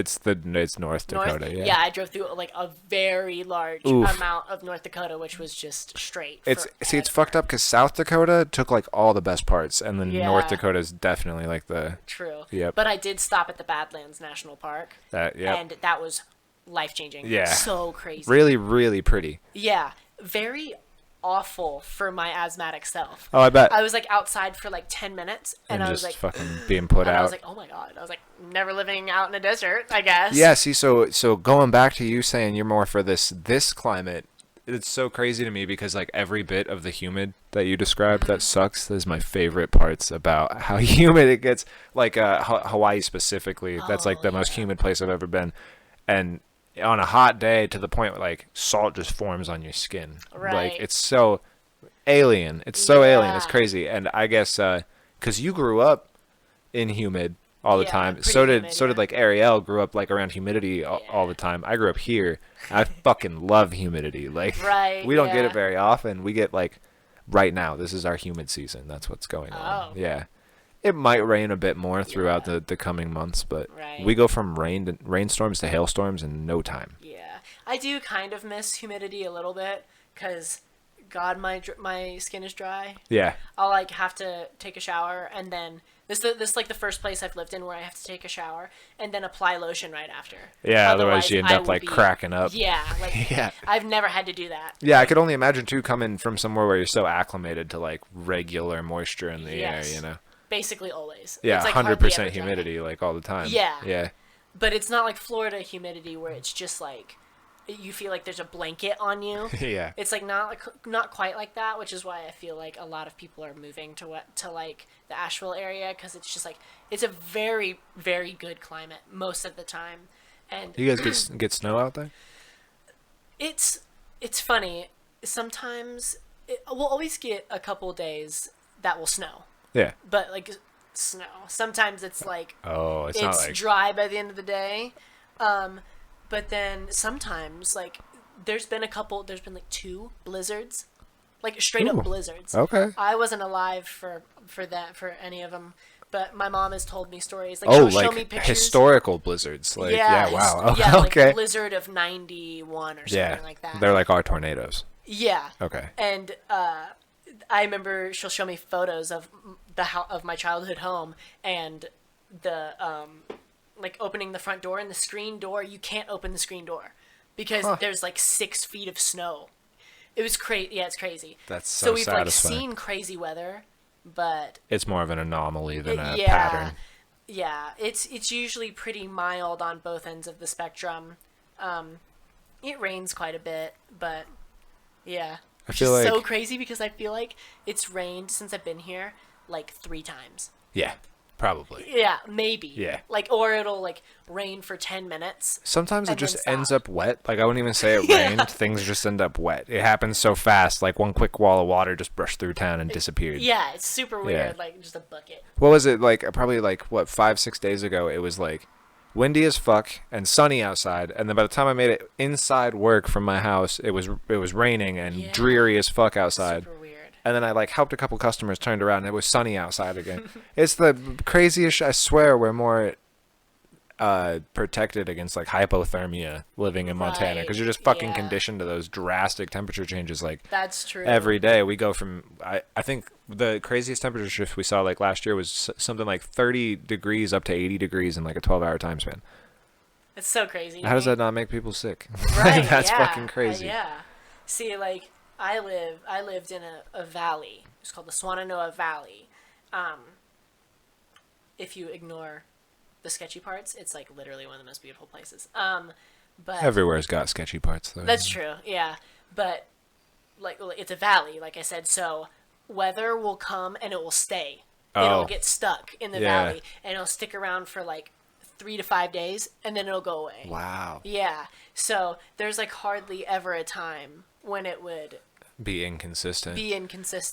It's North Dakota. Yeah. I drove through like a very large Oof. amount of North Dakota, which was just straight. It's fucked up because South Dakota took like all the best parts, and then Yeah. North Dakota is definitely like the True. Yep. But I did stop at the Badlands National Park, and that was life-changing. Yeah. So crazy. really, really pretty. Yeah. Very awful for my asthmatic self. Oh, I bet. I was like outside for like 10 minutes, and I was just like, fucking being put and out. I was like, oh my God. I was like, never living out in a desert, I guess. Yeah, see, so going back to you saying you're more for this climate, it's so crazy to me because like every bit of the humid that you described that sucks is my favorite parts about how humid it gets. Like Hawaii specifically, that's like the most humid place I've ever been, and on a hot day to the point where like salt just forms on your skin. Right. Like it's so alien. It's so alien. It's Yeah. crazy. And I guess because you grew up in humid all the Yeah, time. pretty So did humid, so did yeah. like Ariel grew up like around humidity all the time. I grew up here. I fucking love humidity. Like Right, we don't get yeah. it very often. We get like right now. This is our humid season. That's what's going on. Oh. Yeah. It might rain a bit more throughout the coming months, but Right. we go from rainstorms to hailstorms in no time. Yeah. I do kind of miss humidity a little bit because, God, my skin is dry. Yeah. I'll like have to take a shower and then this is like the first place I've lived in where I have to take a shower and then apply lotion right after. Yeah, otherwise you end I up will like be- cracking up. Yeah, like Yeah. I've never had to do that. Yeah, I could only imagine too coming from somewhere where you're so acclimated to like regular moisture in the Yes. air, you know. Basically always. Yeah, It's, like, hardly ever 100% dry. humidity like all the time. Yeah. Yeah. But it's not like Florida humidity where it's just like you feel like there's a blanket on you. Yeah. It's like not quite like that, which is why I feel like a lot of people are moving to like the Asheville area because it's just like it's a very very good climate most of the time, and You guys get snow out there? it's funny. Sometimes we'll always get a couple days that will snow, Yeah. but like snow. Sometimes it's like Oh, it's not it's like dry by the end of the day. But then sometimes like there's been like 2 blizzards, like straight Ooh. up blizzards. Okay. I wasn't alive for any of them, but my mom has told me stories. Like Oh, she'll show like me pictures. historical blizzards. Like yeah, wow. Yeah, Okay. like blizzard of 91 or something Yeah. like that. They're like our tornadoes. Yeah. Okay. And I remember she'll show me photos of of my childhood home and the like opening the front door and the screen door. You can't open the screen door because there's like 6 feet of snow. It was crazy. Yeah, it's crazy. That's so we've satisfying. like seen crazy weather, but It's more of an anomaly than a yeah, pattern. yeah, it's usually pretty mild on both ends of the spectrum. It rains quite a bit, but yeah. I Which feel is so like- crazy because I feel like it's rained since I've been here like 3 times. Yeah, probably. Yeah, maybe. Yeah. Like, or it'll like rain for 10 minutes. Sometimes it And then just ends stop. up wet. Like I wouldn't even say it Yeah. rained. Things just end up wet. It happens so fast. Like one quick wall of water just brushed through town and disappeared. Yeah, it's super weird. Yeah. Like just a bucket. What was it like? Probably like what 5-6 days ago. It was like windy as fuck and sunny outside. And then by the time I made it inside work from my house, it was raining and Yeah. dreary as fuck outside. Super weird. And then I like helped a couple customers, turned around, and it was sunny outside again. It's the craziest. I swear we're more protected against like hypothermia living in Montana because Right, you're just fucking yeah. conditioned to those drastic temperature changes. Like That's true. every day we go from I think the craziest temperature shift we saw like last year was something like 30 degrees up to 80 degrees in like a 12-hour time span. It's so crazy. How does that not make people sick? Right, That's yeah, fucking crazy. yeah. See, like I lived in a valley. It's called the Swannanoa Valley. If you ignore the sketchy parts, it's like literally one of the most beautiful places. But Everywhere's got sketchy parts though. that's true, yeah. But like it's a valley, like I said, so weather will come and it will stay. It'll Oh. get stuck in the Yeah. valley and it'll stick around for like 3 to 5 days and then it'll go away. Wow. Yeah. So there's like hardly ever a time when it would Be inconsistent.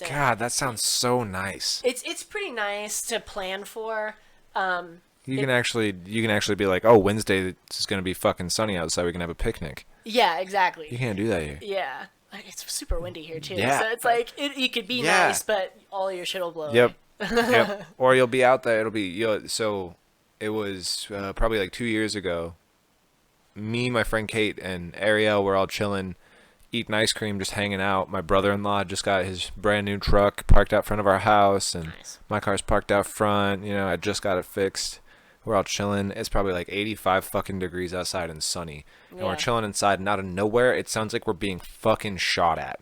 God, that sounds so nice. It's pretty nice to plan for. You can actually be like, oh, Wednesday it's going to be fucking sunny outside. We can have a picnic. Yeah, exactly. You can't do that here. Yeah. It's super windy here, too. Yeah. So it's like, you could be nice, but all your shit will blow Yep. away. Yep. Or you'll be out there. So it was probably like 2 years ago. Me, my friend Kate, and Ariel were all chilling, eating ice cream, just hanging out. My brother-in-law just got his brand new truck parked out front of our house, and my car's parked out front. I just got it fixed. We're all chilling. It's probably like 85 fucking degrees outside and sunny. And we're chilling inside, and out of nowhere, it sounds like we're being fucking shot at.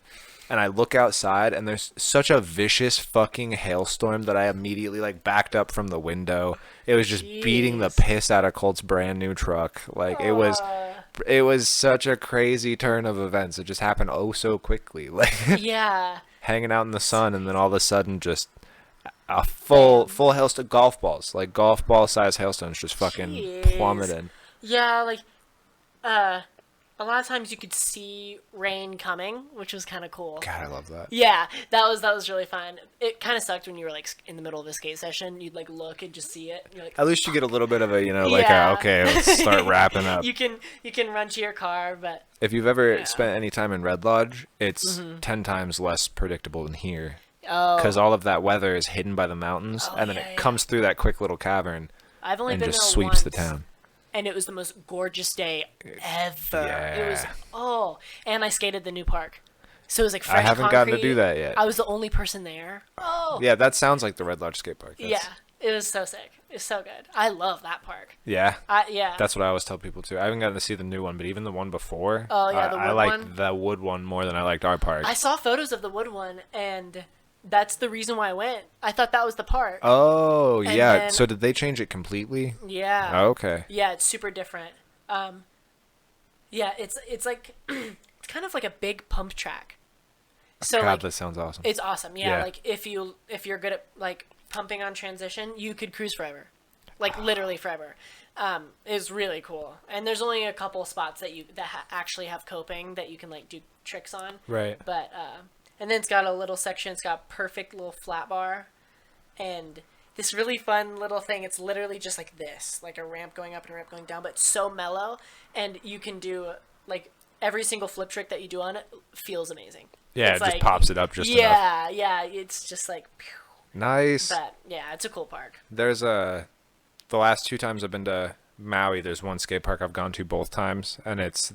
And I look outside, and there's such a vicious fucking hailstorm that I immediately like backed up from the window. It was just beating the piss out of Colt's brand new truck. Like it was such a crazy turn of events. It just happened oh so quickly. Like hanging out in the sun, and then all of a sudden just a full hailstone, golf balls, like golf ball size hailstones just fucking plummeted. Yeah, like a lot of times you could see rain coming, which was kind of cool. God, I love that. Yeah, that was really fun. It kind of sucked when you were like in the middle of a skate session. You'd like look and just see it. You're like, at least you get a little bit of a, okay, let's start wrapping up. You can run to your car, but if you've ever spent any time in Red Lodge, it's 10 times less predictable than here. Oh. Because all of that weather is hidden by the mountains, and then it comes through that quick little cavern. I've only been just there sweeps once, the town. And it was the most gorgeous day ever. Yeah. It was and I skated the new park, so it was like fresh I haven't concrete. gotten to do that yet. I was the only person there. Oh. Yeah, that sounds like the Red Lodge skate park. Yeah, it was so sick. It's so good. I love that park. Yeah. Yeah. That's what I always tell people too. I haven't gotten to see the new one, but even the one before. Oh yeah, the wood I one. liked the wood one more than I liked our park. I saw photos of the wood one, and that's the reason why I went. I thought that was the park. Oh, and yeah. then, so did they change it completely? Yeah. Oh, okay. Yeah, it's super different. Yeah, it's like it's kind of like a big pump track. So God, like, that sounds awesome. It's awesome. Yeah, like if you're good at like pumping on transition, you could cruise forever. Like literally forever. It's really cool. And there's only a couple spots that actually have coping that you can like do tricks on. Right. But and then it's got a little section. It's got perfect little flat bar, and this really fun little thing. It's literally just like this, like a ramp going up and a ramp going down, but it's so mellow, and you can do like every single flip trick that you do on it feels amazing. Yeah, it's it just like, pops it up just enough. Yeah, it's just like pew. Nice. But yeah, it's a cool park. There's the last 2 times I've been to Maui, there's one skate park I've gone to both times, and it's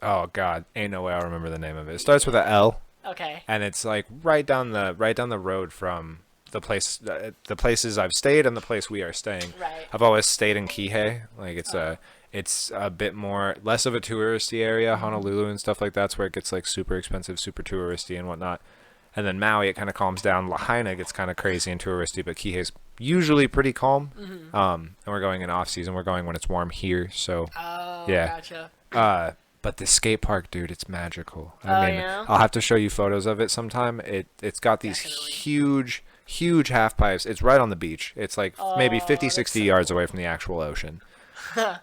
oh god, ain't no way I'll remember the name of it. It starts with a L. Okay. And it's like right down the road from the places I've stayed and the place we are staying. Right. I've always stayed in Kihei. Like it's a bit less of a touristy area. Honolulu and stuff like that's where it gets like super expensive, super touristy and whatnot. And then Maui, it kind of calms down. Lahaina gets kind of crazy and touristy, but Kihei's usually pretty calm. Mm-hmm. And we're going in off season. We're going when it's warm here. So yeah. Gotcha. But the skate park, dude, it's magical. Yeah? I'll have to show you photos of it sometime. It's got these huge half pipes. It's right on the beach. It's like maybe 50, 60 yards away from the actual ocean.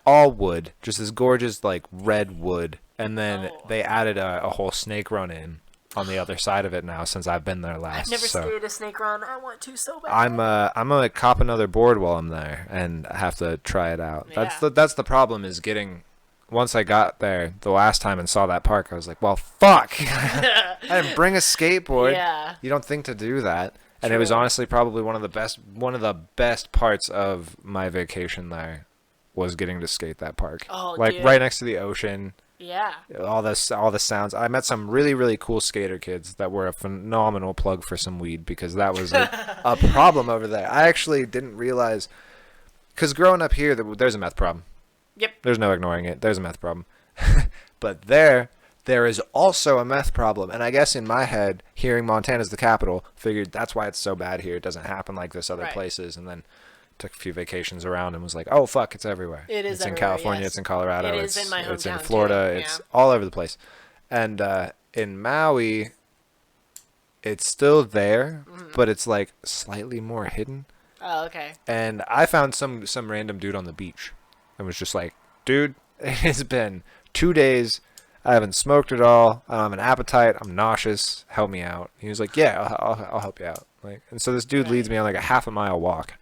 All wood, just this gorgeous like red wood. And then they added a whole snake run in on the other side of it now since I've been there last. I've never stayed a snake run. I want to so bad. I'm gonna cop another board while I'm there and have to try it out. Yeah. That's the problem is getting. Once I got there the last time and saw that park, I was like, well, fuck. I didn't bring a skateboard. Yeah. You don't think to do that. And True. it was honestly probably one of the best parts of my vacation there was getting to skate that park. Oh, like dude. right next to the ocean. Yeah. All the sounds. I met some really, really cool skater kids that were a phenomenal plug for some weed because that was a problem over there. I actually didn't realize, because growing up here, there's a meth problem. Yep. There's no ignoring it. There's a meth problem. But there is also a meth problem. And I guess in my head, hearing Montana's the capital, figured that's why it's so bad here. It doesn't happen like this other places. And then took a few vacations around and was like, oh, fuck, it's everywhere. It is It's in everywhere, California. yes. It's in Colorado. It is in my hometown, it's in Florida. too. It's Yeah. all over the place. And in Maui, it's still there, but it's like slightly more hidden. Oh, okay. And I found some random dude on the beach and was just like, dude, it has been 2 days. I haven't smoked at all. I don't have an appetite. I'm nauseous. Help me out. He was like, yeah, I'll help you out. Like, and so this dude leads me on like a half a mile walk.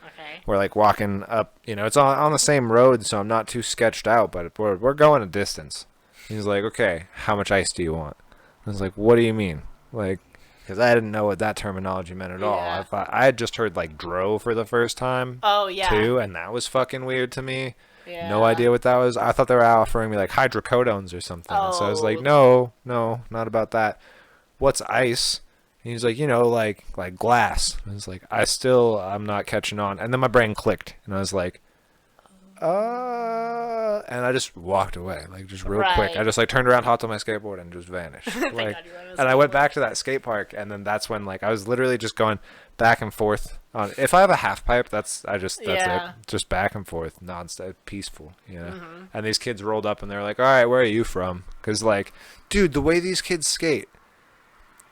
Okay. We're like walking up, it's on the same road, so I'm not too sketched out, but we're going a distance. He's like, okay, how much ice do you want? I was like, what do you mean? Like, because I didn't know what that terminology meant at all. I had just heard like dro for the first time. Oh, yeah. Too, and that was fucking weird to me. Yeah. No idea what that was. I thought they were offering me like hydrocodones or something. Oh. So I was like, no, not about that. What's ice? And he was like, like glass. I was like, I'm not catching on. And then my brain clicked, and I was like, and I just walked away, like just real quick. I just like turned around, hopped on my skateboard, and just vanished. Like, and I went back to that skate park, and then that's when like I was literally just going back and forth on. If I have a half pipe, that's it, just back and forth, nonstop, peaceful, Mm-hmm. And these kids rolled up, and they're like, "All right, where are you from?" Because like, dude, the way these kids skate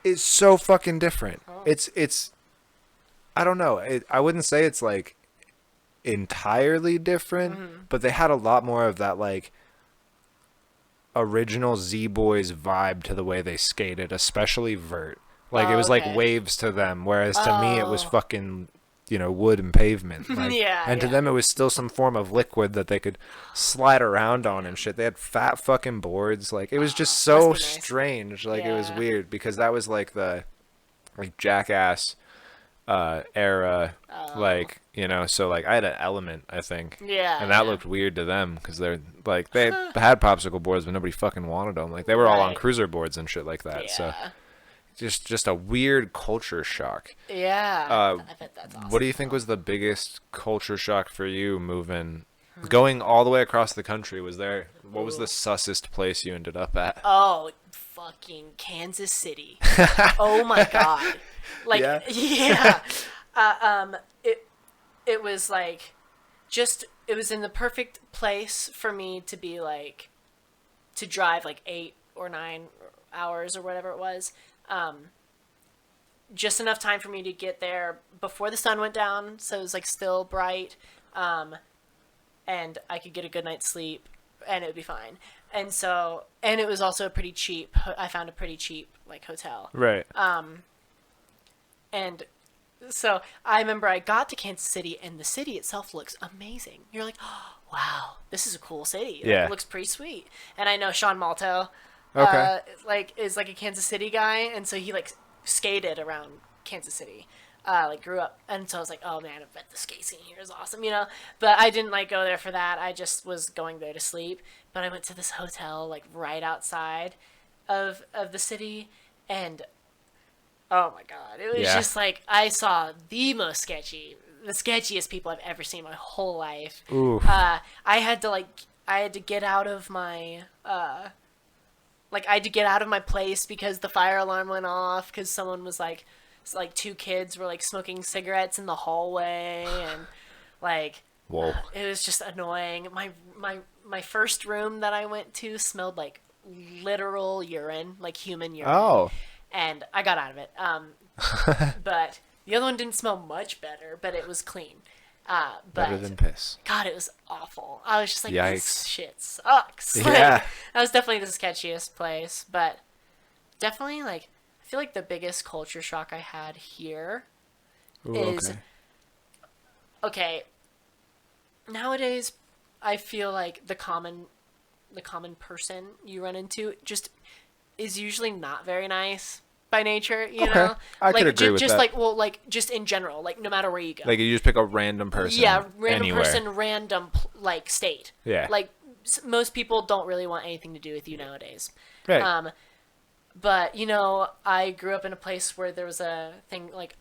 is so fucking different. Oh. It's, I don't know. I wouldn't say it's like entirely different, but they had a lot more of that like original Z-Boys vibe to the way they skated, especially vert. Like it was like waves to them, whereas to me it was fucking wood and pavement. Like, and to them it was still some form of liquid that they could slide around on and shit. They had fat fucking boards. Like it was just so strange. Like it was weird because that was like the like Jackass era, like so like I had an Element, I think, and that looked weird to them because they're like they had popsicle boards but nobody fucking wanted them. Like they were all on cruiser boards and shit like that. So just a weird culture shock. I bet that's awesome. What do you think was the biggest culture shock for you moving, going all the way across the country? What was the sussest place you ended up at? Oh, fucking Kansas City. Oh my god. Like it was like it was in the perfect place for me to be like to drive like 8 or 9 hours or whatever it was. Just enough time for me to get there before the sun went down, so it was like still bright, and I could get a good night's sleep, and it would be fine. And it was also pretty cheap. I found a pretty cheap like hotel. Right. And so I remember I got to Kansas City, and the city itself looks amazing. You're like, oh, wow, this is a cool city. Like, it looks pretty sweet. And I know Sean Malto, is like a Kansas City guy, and so he like skated around Kansas City, like grew up, and so I was like, oh man, I bet the skate scene here is awesome, But I didn't like go there for that. I just was going there to sleep. But I went to this hotel like right outside of the city, and oh my god, it was just like I saw the sketchiest people I've ever seen in my whole life. I had to get out of my I had to get out of my place because the fire alarm went off because someone was like 2 kids were like smoking cigarettes in the hallway, and like whoa, it was just annoying. My first room that I went to smelled like literal urine, like human urine. Oh. And I got out of it. But the other one didn't smell much better, but it was clean. Better than piss. God, it was awful. I was just like, yikes. This shit sucks. Yeah. Like, that was definitely the sketchiest place, but definitely like I feel like the biggest culture shock I had here is okay. Nowadays, I feel like the common person you run into just is usually not very nice by nature, you know? I could agree with that. Just in general, like no matter where you go. Like you just pick a random person. Yeah, random anywhere. person, random like state. Yeah. Like most people don't really want anything to do with you nowadays. Right. But I grew up in a place where there was a thing like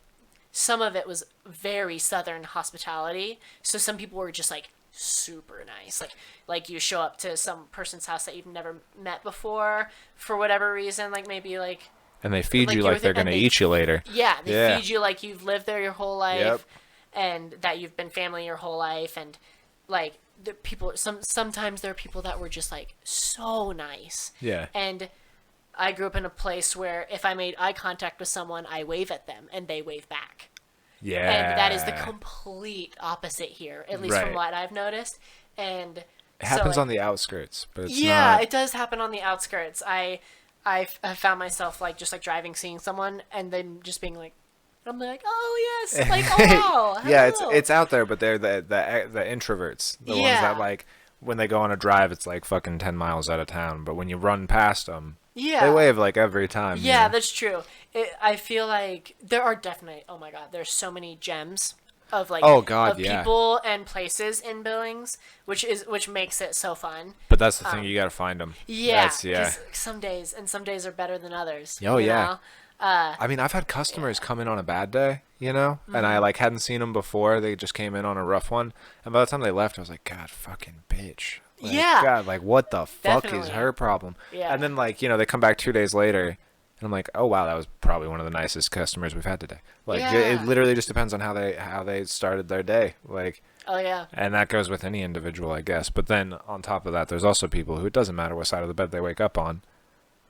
some of it was very Southern hospitality. So some people were just like super nice, like you show up to some person's house that you've never met before for whatever reason, like maybe like, and they feed you like they're gonna eat you later. Yeah, they feed you like you've lived there your whole life. Yep. And that you've been family your whole life, and like the people sometimes there are people that were just like so nice. Yeah. And I grew up in a place where if I made eye contact with someone, I wave at them and they wave back. Yeah. And that is the complete opposite here, at least from what I've noticed. And It happens like, on the outskirts, but it's yeah, not. it does happen on the outskirts. I found myself like just like driving, seeing someone, and then just being like, I'm like, oh yes, like oh wow, Yeah, hello. it's out there, but they're the introverts, the ones that Yeah. like when they go on a drive, it's like fucking 10 miles out of town. But when you run past them, Yeah. they wave like every time. you Yeah, know? that's true. I feel like there are definitely. Oh my god, there's so many gems of like Oh, God, of yeah. people and places in Billings, which makes it so fun. But that's the thing, you got to find them. Yeah, That's, yeah. 'cause some days are better than others. Oh, you yeah. know? I mean, I've had customers come in on a bad day, and I like hadn't seen them before. They just came in on a rough one, and by the time they left, I was like, God, fucking bitch. Like, Yeah. God, like what the fuck is Definitely. her problem? Yeah. And then like they come back 2 days later, and I'm like, oh wow, that was probably one of the nicest customers we've had today. Like it Yeah. literally just depends on how they started their day. Like. Oh yeah. And that goes with any individual, I guess. But then on top of that, there's also people who it doesn't matter what side of the bed they wake up on.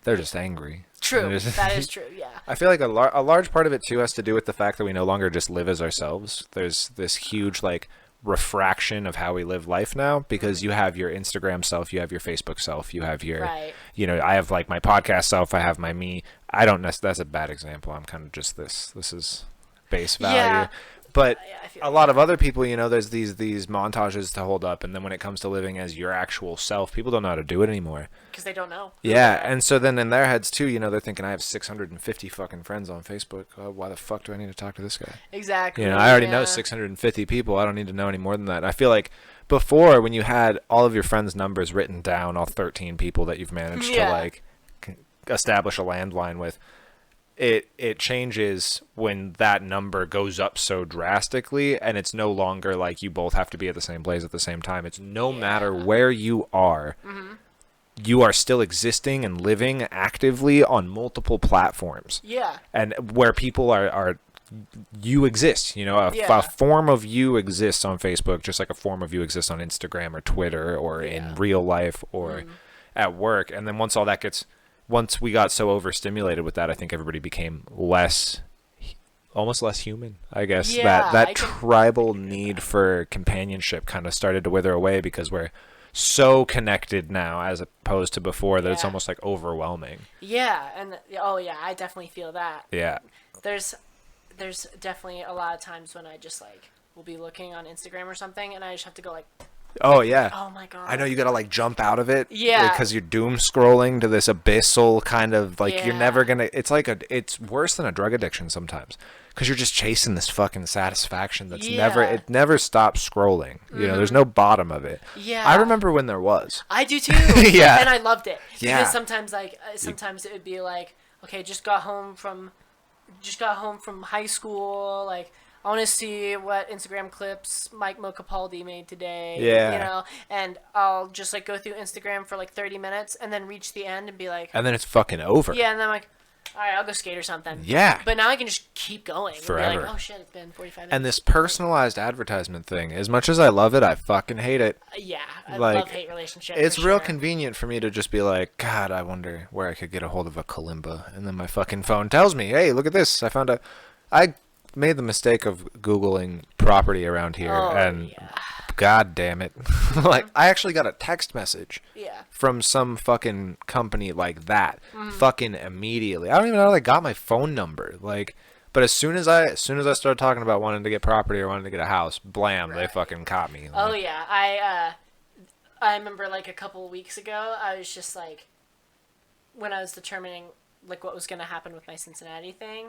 They're just angry. True. They're just- That is true. Yeah. I feel like a large part of it too has to do with the fact that we no longer just live as ourselves. There's this huge like refraction of how we live life now because you have your Instagram self, you have your Facebook self, you have your, Right. I have like my podcast self, I have my me. I don't that's a bad example. I'm kind of just this. This is base value. Yeah. But Yeah, I feel a lot of other people, there's these montages to hold up, and then when it comes to living as your actual self, people don't know how to do it anymore. Because they don't know. Yeah, and so then in their heads too, they're thinking I have 650 fucking friends on Facebook. Why the fuck do I need to talk to this guy? Exactly. I already know yeah. 650 people. I don't need to know any more than that. I feel like before, when you had all of your friends' numbers written down, all 13 people that you've managed to Yeah. like establish a landline with, it changes when that number goes up so drastically, and it's no longer like you both have to be at the same place at the same time. It's no matter where you are, you are still existing and living actively on multiple platforms. Yeah. And where people are you exist, a form of you exists on Facebook, just like a form of you exists on Instagram or Twitter or in real life or at work. And then once we got so overstimulated with that, I think everybody became almost less human, I guess. Yeah, that tribal need for companionship kind of started to wither away because we're so connected now as opposed to before that it's almost like overwhelming. Yeah, and I definitely feel that. Yeah. There's definitely a lot of times when I just like will be looking on Instagram or something, and I just have to go like, Oh, yeah. oh my god. I know you gotta like jump out of it. Yeah. Because you're doom scrolling to this abyssal kind of like you're Yeah. never gonna. It's like it's worse than a drug addiction sometimes because you're just chasing this fucking satisfaction that's it never stops scrolling. There's no bottom of it. Yeah. I remember when there was. I do too. Yeah. And I loved it. Yeah. Because sometimes it would be like, okay, just got home from high school, like I want to see what Instagram clips Mike Mocapaldi made today. Yeah. And I'll just like go through Instagram for like 30 minutes and then reach the end and be like, And then it's fucking over. yeah, and then I'm like, all right, I'll go skate or something. Yeah. But now I can just keep going. Forever. And be like, oh shit, it's been 45 minutes. And this personalized advertisement thing, as much as I love it, I fucking hate it. Yeah, I like, love-hate relationship. It's for real sure. convenient for me to just be like, God, I wonder where I could get a hold of a kalimba. And then my fucking phone tells me, hey, look at this. I made the mistake of Googling property around here. Oh, and yeah. God damn it. Like, I actually got a text message Yeah. from some fucking company like that. Fucking immediately. I don't even know how they got my phone number. Like, but as soon as I started talking about wanting to get property or wanting to get a house, blam, they fucking caught me. Oh Like, yeah, I remember like a couple of weeks ago, I was just like, when I was determining like what was gonna happen with my Cincinnati thing,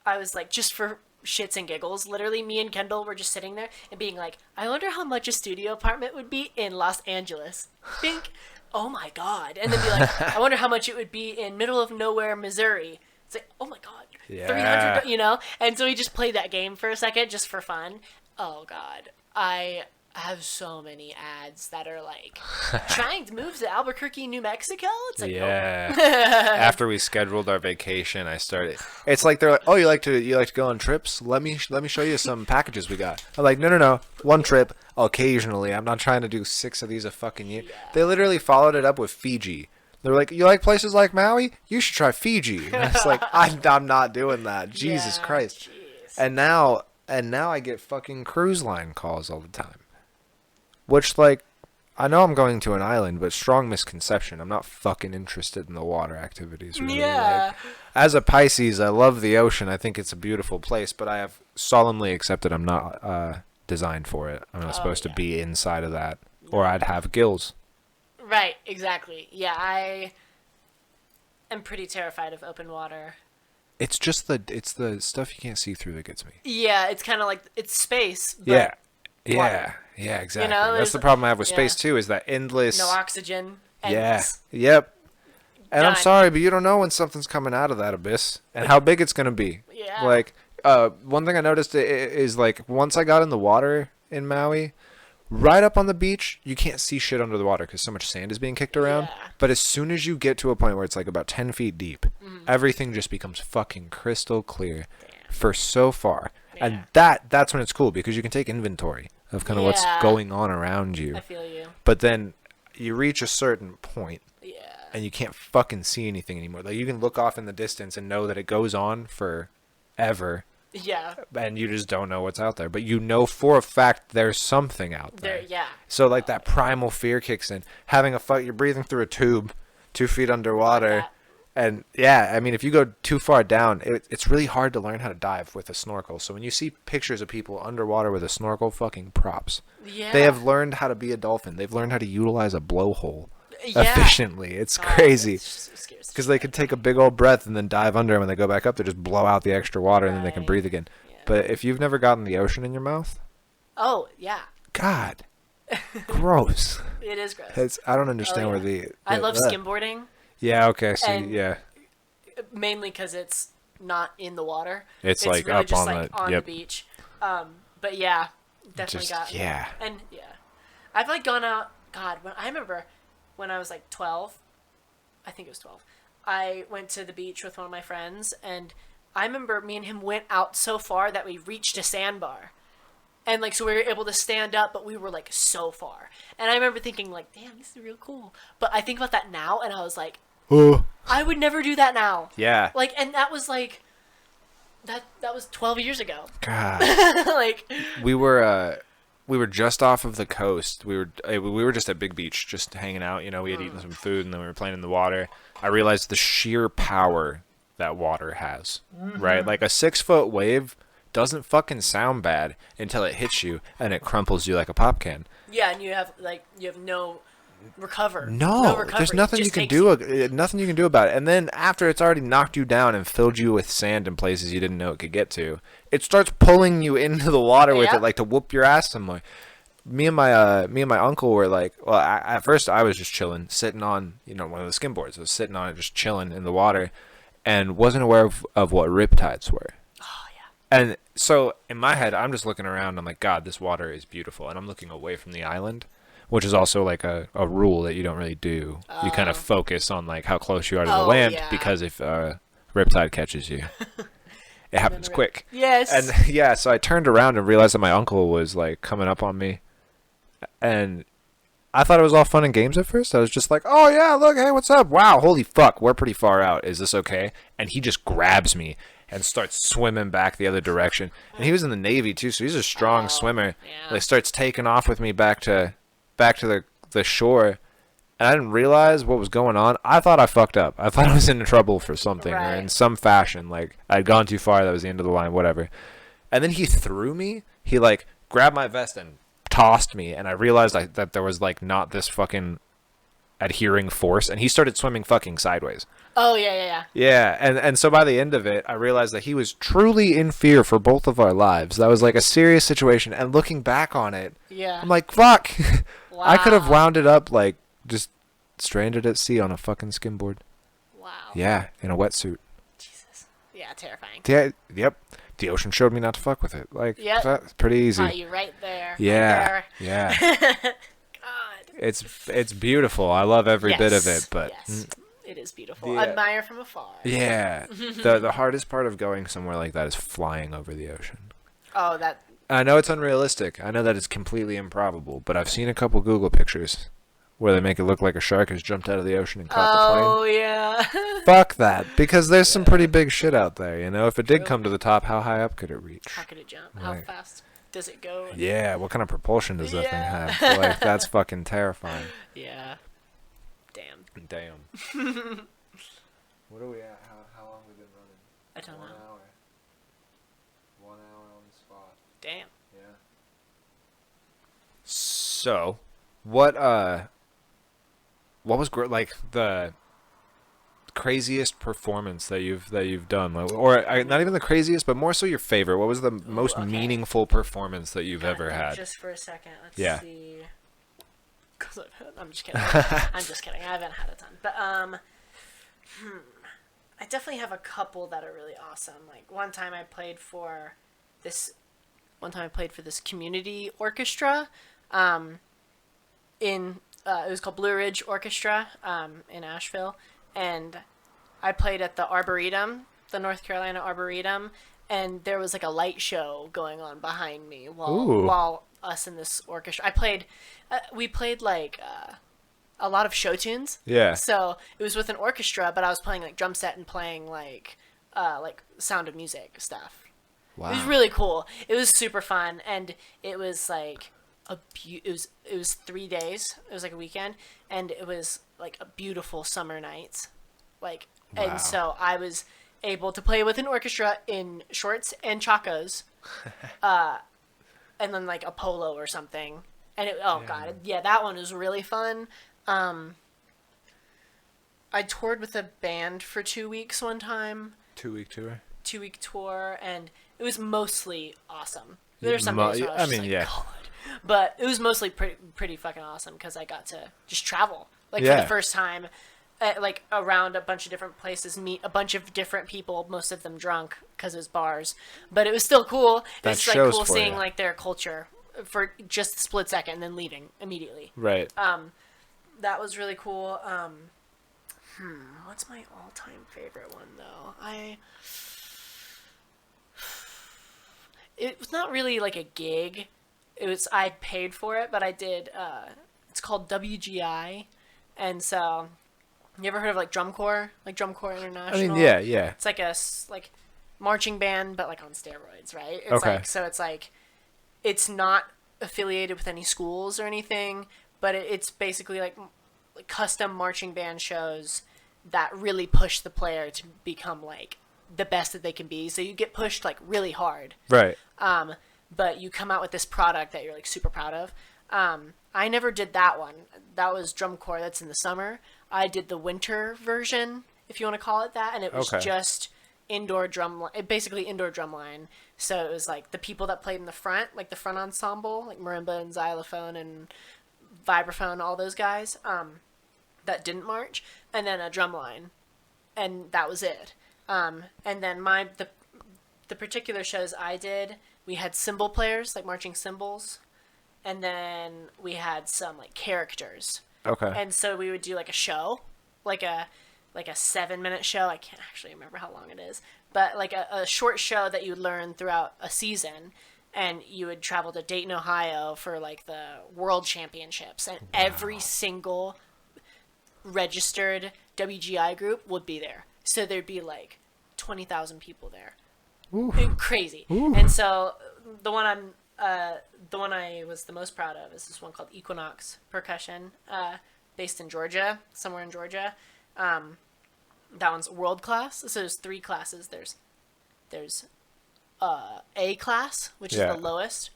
I was like, just for shits and giggles, literally me and Kendall were just sitting there and being like, I wonder how much a studio apartment would be in Los Angeles. Think, oh my god, and then be like, I wonder how much it would be in middle of nowhere, Missouri. It's like, oh my god, Yeah. 300, and so we just played that game for a second just for fun. Oh god, I have so many ads that are like trying to move to Albuquerque, New Mexico. It's like, yeah. After we scheduled our vacation, I started. It's like they're like, "Oh, you like to go on trips? Let me show you some packages we got." I'm like, "No. One trip occasionally. I'm not trying to do 6 of these a fucking year." Yeah. They literally followed it up with Fiji. They're like, "You like places like Maui? You should try Fiji." And it's like, I'm not doing that. Jesus Yeah, Christ. jeez. And now I get fucking cruise line calls all the time. Which, like, I know I'm going to an island, but strong misconception. I'm not fucking interested in the water activities, really. Yeah. Like, as a Pisces, I love the ocean. I think it's a beautiful place, but I have solemnly accepted I'm not designed for it. I'm not supposed to be inside of that, or I'd have gills. Right, exactly. Yeah, I am pretty terrified of open water. It's just it's the stuff you can't see through that gets me. Yeah, it's kind of like, it's space, but Yeah. water. Yeah, exactly. You know, that's the problem I have with space, too, is that endless... no oxygen. Yeah. Endless. Yep. And I'm Done. sorry, but you don't know when something's coming out of that abyss and how big it's going to be. Yeah. Like, one thing I noticed is, like, once I got in the water in Maui, right up on the beach, you can't see shit under the water because so much sand is being kicked around. Yeah. But as soon as you get to a point where it's, like, about 10 feet deep, everything just becomes fucking crystal clear for so far. Yeah. And that's when it's cool because you can take inventory of kind of what's going on around you. I feel you. But then you reach a certain point Yeah. and you can't fucking see anything anymore. Like, you can look off in the distance and know that it goes on forever, Yeah. and you just don't know what's out there. But you know for a fact there's something out there. Yeah. So, like, that primal fear kicks in. Having a fight, you're breathing through a tube 2 feet underwater. And, yeah, I mean, if you go too far down, it's really hard to learn how to dive with a snorkel. So when you see pictures of people underwater with a snorkel, fucking props. Yeah. They have learned how to be a dolphin. They've learned how to utilize a blowhole Yeah. efficiently. It's crazy. Because Because they could take a big old breath and then dive under, and when they go back up, they just blow out the extra water, and then they can breathe again. Yeah. But if you've never gotten the ocean in your mouth, Oh, yeah. God, gross. It is gross. I don't understand yeah. where the... I love ugh. skimboarding, Yeah, okay, see, And- yeah. mainly because it's not in the water. It's like really up just on like the- on yep. the beach. But yeah, definitely Just, got yeah. And yeah, I've like gone out. God, I remember when I was like 12. I think it was 12. I went to the beach with one of my friends, and I remember me and him went out so far that we reached a sandbar. And, like, so we were able to stand up, but we were, like, so far. And I remember thinking, like, damn, this is real cool. But I think about that now, and I was like, Oh. I would never do that now. Yeah. Like, and that was, like, that was 12 years ago. God. Like, we were just off of the coast. We were just at Big Beach, just hanging out. You know, we had eaten some food, and then we were playing in the water. I realized the sheer power that water has, right? Like, a 6-foot wave doesn't fucking sound bad until it hits you, and it crumples you like a pop can. yeah, and you have no recover. No, recovery. there's nothing It you just can takes do. Nothing you can do about it. And then after it's already knocked you down and filled you with sand in places you didn't know it could get to, it starts pulling you into the water with Yeah. it, like to whoop your ass somewhere. Me and my uncle were like, well, at first I was just chilling, sitting on one of the skim boards. I was sitting on it, just chilling in the water, and wasn't aware of what riptides were. Oh yeah. And so in my head, I'm just looking around. I'm like, God, this water is beautiful, and I'm looking away from the island, which is also like a rule that you don't really do. You kind of focus on like how close you are to the land, yeah. because if riptide catches you, it happens quick. Yes. And yeah, so I turned around and realized that my uncle was like coming up on me, and I thought it was all fun and games at first. I was just like, oh yeah, look, hey, what's up? Wow, holy fuck, we're pretty far out. Is this okay? And he just grabs me and starts swimming back the other direction. And he was in the Navy too, so he's a strong swimmer. yeah. Like, starts taking off with me back to the shore. And I didn't realize what was going on. I thought I fucked up. I thought I was in trouble for something, or Right. in some fashion. Like, I'd gone too far. That was the end of the line, whatever. And then he threw me. He, like, grabbed my vest and tossed me. And I realized that there was, like, not this fucking adhering force. And he started swimming fucking sideways. Oh yeah. Yeah, and so by the end of it, I realized that he was truly in fear for both of our lives. That was, like, a serious situation. And looking back on it, Yeah. I'm like, fuck. I could have Wow. wound it up, like, just stranded at sea on a fucking skimboard. Wow. Yeah, in a wetsuit. Jesus. Yeah, terrifying. Yeah, yep. The ocean showed me not to fuck with it. Like, Yep. that's pretty easy. Caught you right there. Yeah, Right yeah. there. God. It's beautiful. I love every bit of it, but yes. It is beautiful. Yeah. Admire from afar. yeah, the hardest part of going somewhere like that is flying over the ocean. Oh, that. I know it's unrealistic. I know that it's completely improbable, but I've seen a couple Google pictures where they make it look like a shark has jumped out of the ocean and caught the plane. Oh yeah. Fuck that, because there's some pretty big shit out there, you know? If it did come to the top, how high up could it reach? How could it jump? How Right. fast? does it go? Yeah, what kind of propulsion does that thing Yeah. have? Like, that's fucking terrifying. Yeah. Damn. What are we at? How long have we been running? I don't know. 1 hour. 1 hour on the spot. Damn. Yeah. So, what was like the craziest performance that you've done, like, or not even the craziest, but more so your favorite? What was the most okay. meaningful performance that you've Gotta ever think had? Just for a second. Let's see. Cause I'm just kidding. I'm just kidding. I haven't had a ton, but I definitely have a couple that are really awesome. Like one time I played for this community orchestra, it was called Blue Ridge Orchestra, in Asheville, and I played at the Arboretum, the North Carolina Arboretum, and there was like a light show going on behind me while us in this orchestra. We played like a lot of show tunes. Yeah. So it was with an orchestra, but I was playing like drum set and playing like Sound of Music stuff. Wow. It was really cool. It was super fun, and it was like it was 3 days. It was like a weekend, and it was like a beautiful summer nights, like. Wow. And so I was able to play with an orchestra in shorts and chacos, and then like a polo or something. And that one was really fun. I toured with a band for 2 weeks one time. 2-week tour. 2-week tour, and it was mostly awesome. There's some days where I was God. But it was mostly pretty fucking awesome because I got to just travel for the first time, like around a bunch of different places, meet a bunch of different people, most of them drunk because it was bars. But it was still cool. It's like cool seeing like their culture for just a split second and then leaving immediately. Right. That was really cool. What's my all-time favorite one though? It was not really like a gig. I paid for it, but I did. It's called WGI, and so you ever heard of like Drum Corps, like Drum Corps International? I mean, yeah. It's like a marching band, but like on steroids, right? It's okay. It's not affiliated with any schools or anything, but it's basically like custom marching band shows that really push the player to become like the best that they can be. So you get pushed like really hard. Right. But you come out with this product that you're like super proud of. I never did that one. That was Drum Corps. That's in the summer. I did the winter version, if you want to call it that, and it was just indoor basically indoor drum line. So it was like the people that played in the front, like the front ensemble, like marimba and xylophone and vibraphone, all those guys, that didn't march, and then a drum line, and that was it. And then the particular shows I did, we had cymbal players, like marching cymbals, and then we had some like characters. Okay. And so we would do like a show, like a 7-minute show. I can't actually remember how long it is, but like a short show that you would learn throughout a season, and you would travel to Dayton, Ohio for like the World Championships, and every single registered WGI group would be there. So there'd be like 20,000 people there. Ooh. Crazy. Ooh. And so the one I was the most proud of is this one called Equinox Percussion, based in Georgia, somewhere in Georgia. That one's world class. So there's 3 classes. There's A class, which is the lowest,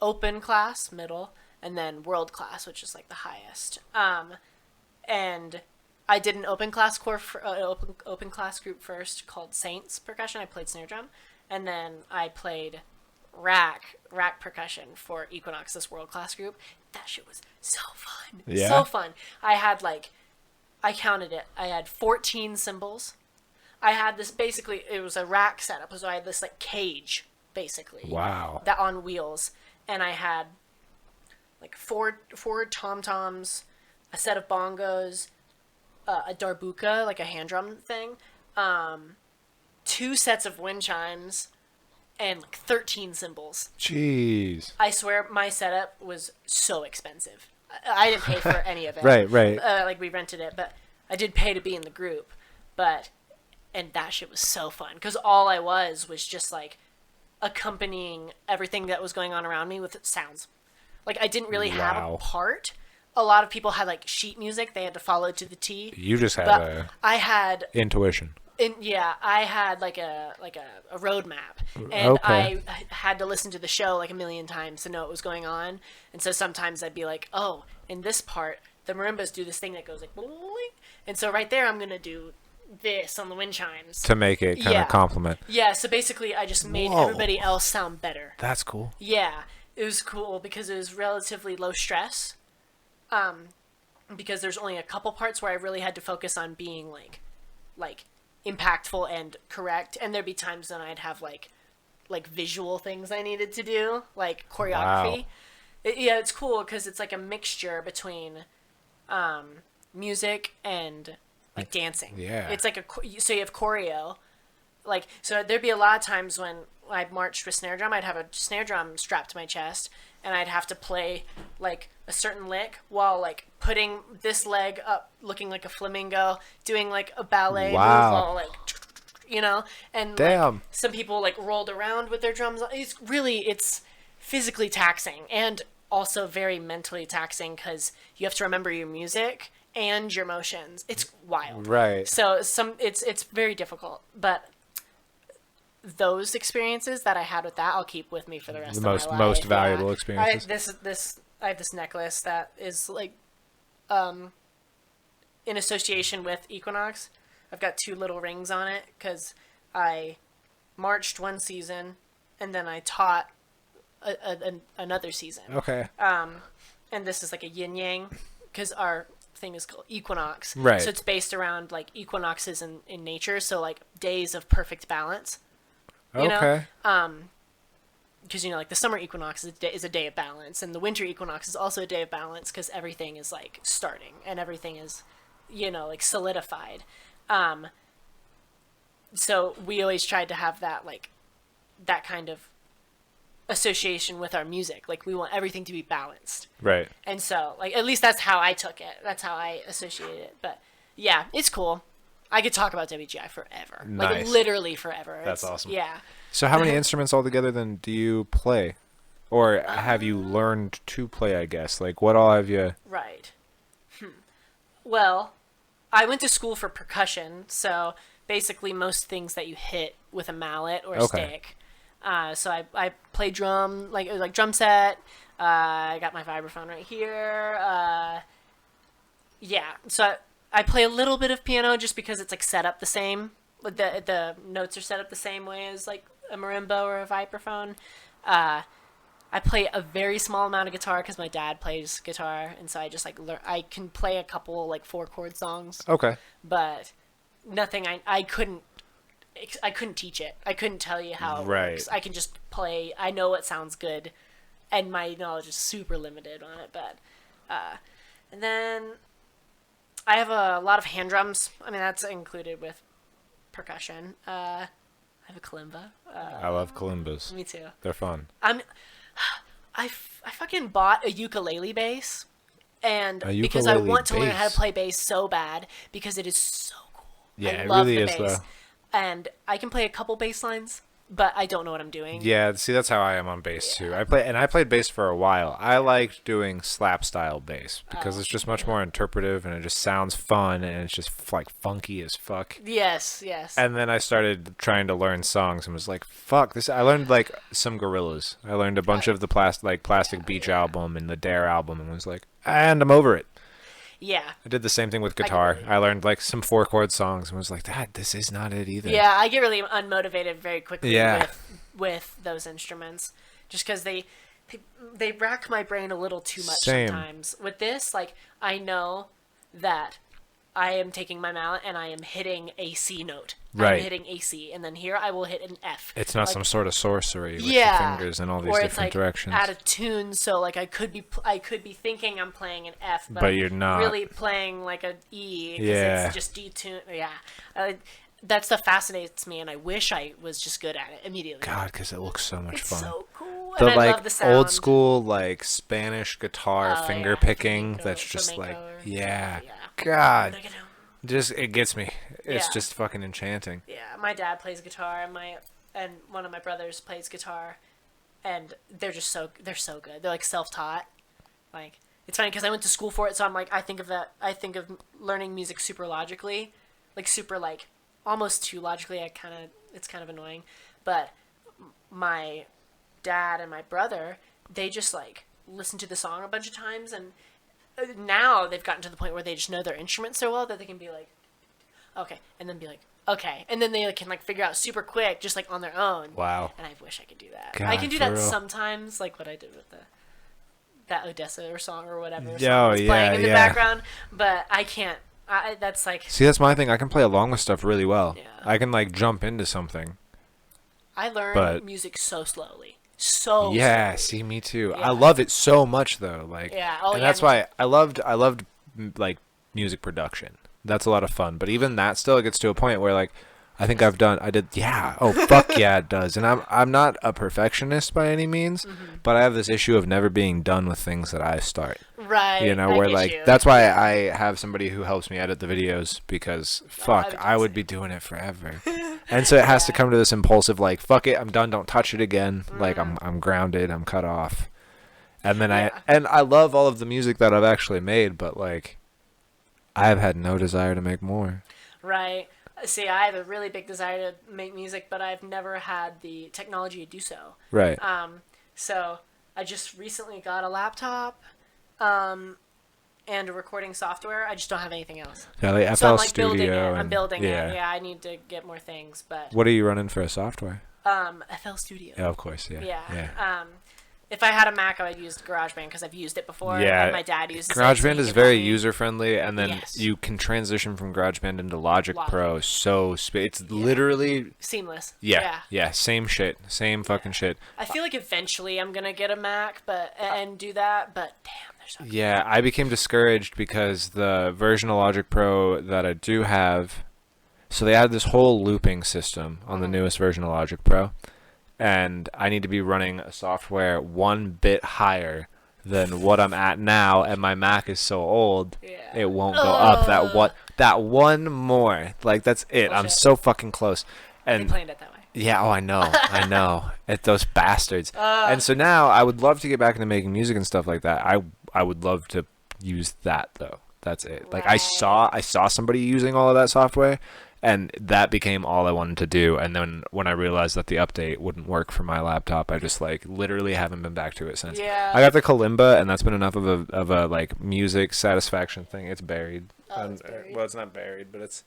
open class, middle, and then world class, which is like the highest. And I did an open class open class group first called Saints Percussion. I played snare drum, and then I played rack percussion for Equinox, this world class group. That shit was so fun. Yeah. So fun. I counted it. I had 14 cymbals. I had this, basically it was a rack setup, so I had this like cage basically. Wow. That on wheels, and I had like four tom-toms, a set of bongos, a darbuka, like a hand drum thing, 2 sets of wind chimes, and like 13 cymbals. Jeez. I swear my setup was so expensive. I didn't pay for any of it. Right. Like we rented it, but I did pay to be in the group. And that shit was so fun because all I was just like accompanying everything that was going on around me with sounds. Like, I didn't really have a Wow. part. A lot of people had, like, sheet music they had to follow to the T. You just had But I had intuition. I had like a roadmap, and Okay. I had to listen to the show like a million times to know what was going on. And so sometimes I'd be like, "Oh, in this part, the marimbas do this thing that goes like," and so right there, I'm gonna do this on the wind chimes. To make it kind Yeah. of complement. Yeah, so basically, I just made Whoa. everybody else sound better. That's cool. Yeah, it was cool because it was relatively low stress. Because there's only a couple parts where I really had to focus on being like impactful and correct, and there'd be times when I'd have like visual things I needed to do, like choreography. Wow. Yeah, it's cool because it's like a mixture between music and like dancing. Yeah. It's like so you have choreo, like, so there'd be a lot of times when I marched with snare drum, I'd have a snare drum strapped to my chest, and I'd have to play like a certain lick while like putting this leg up, looking like a flamingo, doing like a ballet Wow. move while like, you know, and Damn. like, some people like rolled around with their drums. It's physically taxing and also very mentally taxing because you have to remember your music and your motions. It's wild. Right. So it's very difficult, but those experiences that I had with that, I'll keep with me for the rest The of my life. most valuable Yeah. experiences. I have this necklace that is like in association with Equinox. I've got 2 little rings on it because I marched one season and then I taught another season. Okay. And this is like a yin yang because our thing is called Equinox. Right. So it's based around like equinoxes in nature. So like days of perfect balance. You Okay. know? Because, you know, like the summer equinox is a day of balance, and the winter equinox is also a day of balance because everything is like starting and everything is, you know, like solidified. So we always tried to have that, like, that kind of association with our music. Like, we want everything to be balanced. Right. And so, like, at least that's how I took it. That's how I associated it. But yeah, it's cool. I could talk about WGI forever. Like, Nice. literally forever. That's awesome. Yeah. So how many instruments altogether then do you play? Or have you learned to play, I guess? Like, what all have you... Right. Well, I went to school for percussion, so basically most things that you hit with a mallet or a stick. So I play drum, like drum set. I got my vibraphone right here. Yeah, so I play a little bit of piano just because it's like set up the same. The notes are set up the same way as like a marimba or a vibraphone. I play a very small amount of guitar because my dad plays guitar, and so I just like learn. I can play a couple like 4-chord songs, Okay. but nothing. I couldn't teach it. I couldn't tell you how it works. I can just play. I know it sounds good, and my knowledge is super limited on it. But and then I have a lot of hand drums. I mean, that's included with percussion. I have a kalimba. I love kalimbas. Me too. They're fun. I fucking bought a ukulele bass, and A because I ukulele want to learn how bass. to play bass so bad because it is so cool. Yeah, I it love really the is, bass. though. And I can play a couple bass lines, but I don't know what I'm doing. Yeah, see, that's how I am on bass, too. I played bass for a while. I liked doing slap-style bass because it's just much more interpretive, and it just sounds fun, and it's just, like, funky as fuck. Yes. And then I started trying to learn songs and was like, fuck this. I learned like some Gorillaz. I learned a bunch of the Plastic Beach album and the Dare album and was like, and I'm over it. Yeah. I did the same thing with guitar. I learned like some 4-chord songs and was like, this is not it either. Yeah, I get really unmotivated very quickly Yeah. with those instruments, just because they rack my brain a little too much Same. sometimes. With this, like, I know that I am taking my mallet and I am hitting a C note. Right. I'm hitting a C, and then here I will hit an F. It's not like, some sort of sorcery with yeah, your fingers and all these or different it's like directions. out of tune, so like I could be thinking I'm playing an F, but But you're not. really playing like an E because Yeah. it's just detuned. Yeah, that stuff fascinates me, and I wish I was just good at it immediately. God, because it looks so much It's fun. so cool, The and I like love the sound. old school like Spanish guitar Oh, finger yeah, picking. flamenco- That's just flamenco like or- yeah. yeah. God, just it gets me. It's Yeah. just fucking enchanting. Yeah, my dad plays guitar, and and one of my brothers plays guitar, and they're so good. They're like self-taught. Like, it's funny because I went to school for it, so I'm like, I think of learning music super logically, like super like almost too logically. It's kind of annoying, but my dad and my brother, they just like listen to the song a bunch of times, and now they've gotten to the point where they just know their instrument so well that they can be like, okay, and then be like, okay, and then they can like figure out super quick, just like on their own. Wow. And I wish I could do that. God, I can do for that real. sometimes, like what I did with that Odessa or song or whatever Oh, song was yeah, playing in the yeah. background, but I can't. That's like, See, that's my thing. I can play along with stuff really well. Yeah. I can like jump into something. I learn But- music so slowly. Yeah, see, me too. Yeah. I love it so much though. Like, Yeah, oh, and yeah, that's me why I loved like music production. That's a lot of fun. But even that still gets to a point where like, I think I did. Yeah. Oh fuck yeah, it does. And I'm not a perfectionist by any means, but I have this issue of never being done with things that I start. Right. You know, I where get like you. that's why I have somebody who helps me edit the videos because fuck, would I do would the be doing it forever. And so it has to Yeah. come to this impulsive like, fuck it, I'm done, don't touch it again. Like I'm grounded, I'm cut off. And then Yeah. I love all of the music that I've actually made, but like I have had no desire to make more. Right. See, I have a really big desire to make music, but I've never had the technology to do so. Right. So I just recently got a laptop, and a recording software. I just don't have anything else. Yeah, like FL So I'm like Studio. building it. I'm and- building yeah. it. Yeah, I need to get more things, but What are you running for a software? FL Studio. Yeah, of course, yeah. Yeah. If I had a Mac, I would use GarageBand because I've used it before. Yeah, and my dad uses it. so GarageBand he is can very help me. user friendly, and then Yes. you can transition from GarageBand into Logic Logic. Pro. So it's literally Seamless. yeah, same shit, same fucking shit. I feel like eventually I'm gonna get a Mac, and do that. But damn, they're so. Yeah, I became discouraged because the version of Logic Pro that I do have, so they had this whole looping system on the newest version of Logic Pro, and I need to be running a software one bit higher than what I'm at now, and my Mac is so old, Yeah. it won't go up that one more. Like that's it. I'm Bullshit. so fucking close. They And planned it that way. yeah, oh, I know. Those bastards. And so now I would love to get back into making music and stuff like that. I would love to use that though. That's it. Like I saw somebody using all of that software, and that became all I wanted to do. And then when I realized that the update wouldn't work for my laptop, I just like literally haven't been back to it since. Yeah. I got the Kalimba, and that's been enough of a like music satisfaction thing. It's buried. It's buried? Well, it's not buried, but it's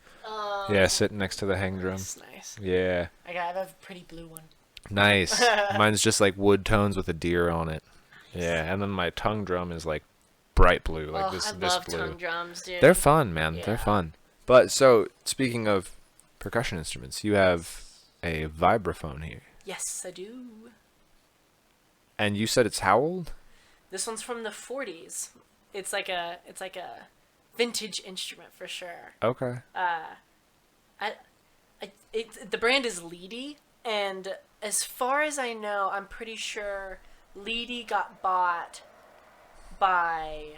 yeah, sitting next to the hang drum. That's nice. Yeah. I have a pretty blue one. Nice. Mine's just like wood tones with a deer on it. Yeah, and then my tongue drum is like bright blue, like this I this love blue. tongue drums, dude. They're fun, man. They're Yeah. fun. But so speaking of percussion instruments, you have a vibraphone here, Yes, I do. and you said it's how old? This one's from the 40s. It's like a vintage instrument for sure. Okay. The brand is Leedy, and as far as I know, I'm pretty sure Leedy got bought by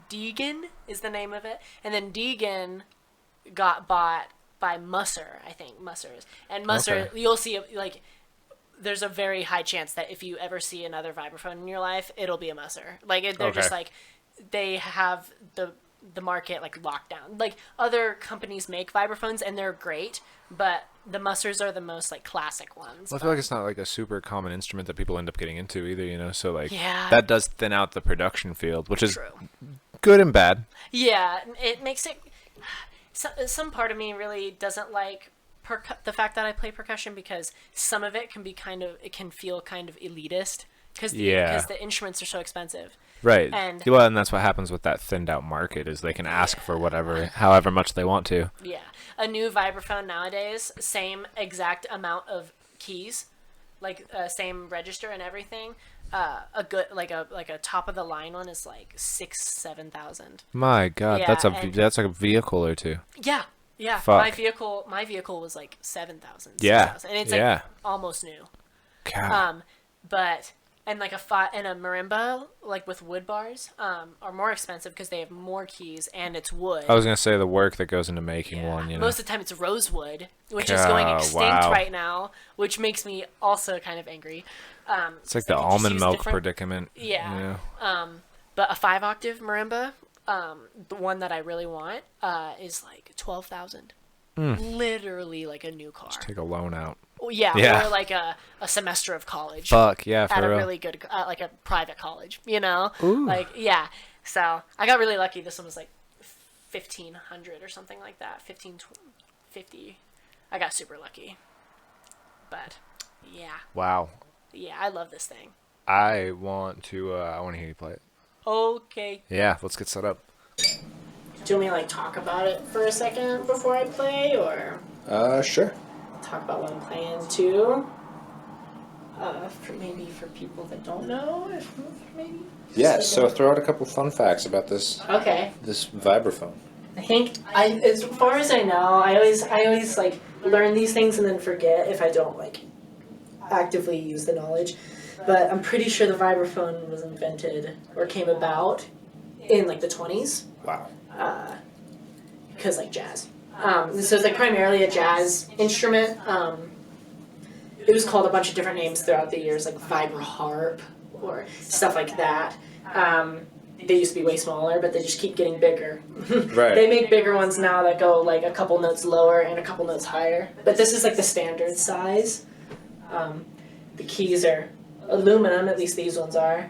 Deegan is the name of it, and then Deegan got bought by Musser, I think Musser's, and Musser Okay. you'll see like there's a very high chance that if you ever see another vibraphone in your life, it'll be a Musser. Like they're just Okay. like they have the market like locked down. Like other companies make vibraphones and they're great, but the Mussers are the most like classic ones. Well, I feel like it's not like a super common instrument that people end up getting into either, you know. So like Yeah. that does thin out the production field, which is True. good and bad. Yeah, it makes it. Some part of me really doesn't like the fact that I play percussion because some of it can feel kind of elitist because the instruments are so expensive. Right. And- and that's what happens with that thinned out market is they can ask for however much they want to. Yeah, a new vibraphone nowadays, same exact amount of keys, like same register and everything. A good like a top of the line one is like 6,000-7,000. My God, Yeah, that's and- that's like a vehicle or two. Yeah. Fuck. My vehicle was like 7,000. Yeah, 6,000, and it's yeah. like almost new. God. But And like and a marimba, like with wood bars, are more expensive because they have more keys and it's wood. I was gonna say the work that goes into making one. Most of the time it's rosewood, which is going extinct right now, which makes me also kind of angry. It's like the almond milk predicament. Yeah. But a 5-octave marimba, the one that I really want, is like $12,000. Literally like a new car. Just take a loan out. Yeah, or like a semester of college. Fuck, yeah, for at real. a really good, like a private college, you know? Ooh. Like, yeah. So I got really lucky. This one was like 1,500 or something like that. 1,550. I got super lucky. But, yeah. Wow. Yeah, I love this thing. I want to hear you play it. Okay. Yeah, let's get set up. Do you want me to like talk about it for a second before I play, or Sure. talk about what I'm playing too? For people that don't know, maybe. Yeah. So throw out a couple fun facts about this. Okay. This vibraphone. I think as far as I know, I always like learn these things and then forget if I don't like actively use the knowledge. But I'm pretty sure the vibraphone was invented or came about in like the 20s. Wow. Because like jazz. So it's like primarily a jazz instrument. It was called a bunch of different names throughout the years, like vibraharp or stuff like that. They used to be way smaller, but they just keep getting bigger. Right. They make bigger ones now that go like a couple notes lower and a couple notes higher. But this is like the standard size. The keys are aluminum, at least these ones are.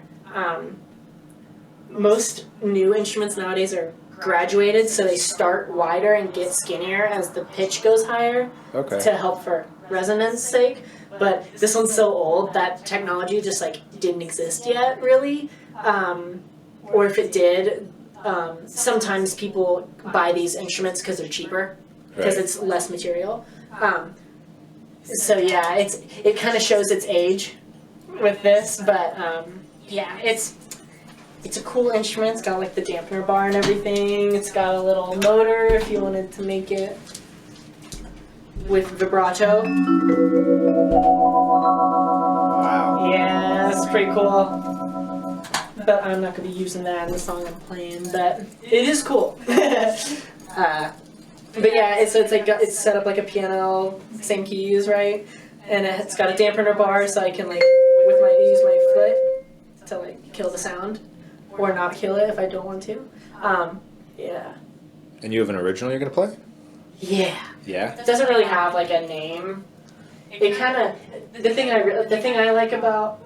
Most new instruments nowadays are graduated, so they start wider and get skinnier as the pitch goes higher to help for resonance sake. But this one's so old that technology just like didn't exist yet, really. Or if it did, sometimes people buy these instruments because they're cheaper, because it's less material. So yeah, it kind of shows its age with this, but yeah, it's a cool instrument. It's got like the dampener bar and everything. It's got a little motor if you wanted to make it with vibrato. Wow. Yeah, that's pretty cool. But I'm not going to be using that in the song I'm playing, but it is cool. But yeah, it's like it's set up like a piano, same keys, right? And it's got a dampener bar, so I can like use my foot to like kill the sound, or not kill it if I don't want to. Yeah. And you have an original you're gonna play? Yeah. Yeah. It doesn't really have like a name. It kind of the thing I like about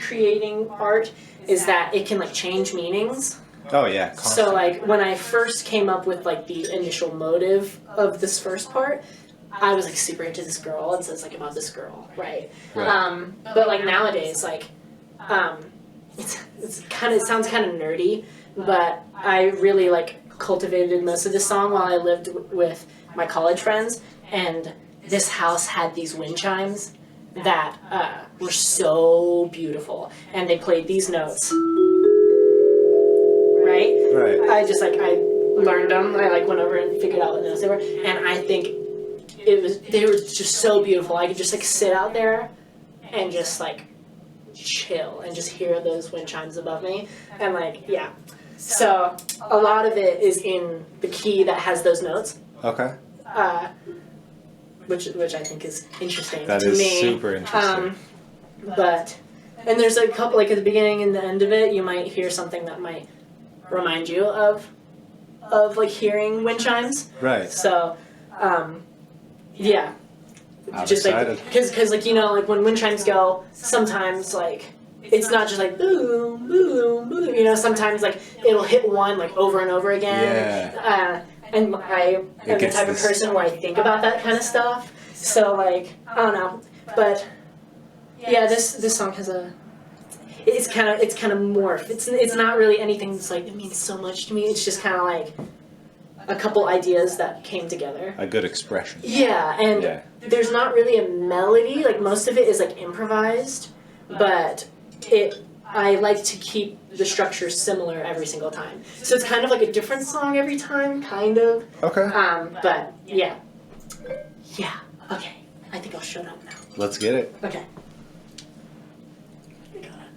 creating art is that it can like change meanings. Oh yeah. Constantly. So like when I first came up with like the initial motive of this first part, I was like super into this girl, and so it's like about this girl, right? But like nowadays, like it sounds kind of nerdy, but I really like cultivated most of this song while I lived with my college friends, and this house had these wind chimes that were so beautiful, and they played these notes. Right. I learned them. I like went over and figured out what notes they were, and I think they were just so beautiful. I could just like sit out there and just like chill and just hear those wind chimes above me, and like yeah. So a lot of it is in the key that has those notes. Okay. Which I think is interesting. That to is me. super interesting. And there's a couple like at the beginning and the end of it, you might hear something that might remind you of like hearing wind chimes. Right. So, yeah. I'm just excited. like because like you know like when wind chimes go, sometimes like it's not just like boom boom boom. You know, sometimes like it'll hit one like over and over again. Yeah. And I am the type of person where I think about that kind of stuff. So like I don't know, but yeah, this song has it's kind of morph. It's not really anything that's like it means so much to me. It's just kind of like a couple ideas that came together. A good expression. Yeah, and there's not really a melody. Like most of it is like improvised, but I like to keep the structure similar every single time. So it's kind of like a different song every time, kind of. Okay. But yeah. Yeah. Okay. I think I'll shut up now. Let's get it. Okay. I got it.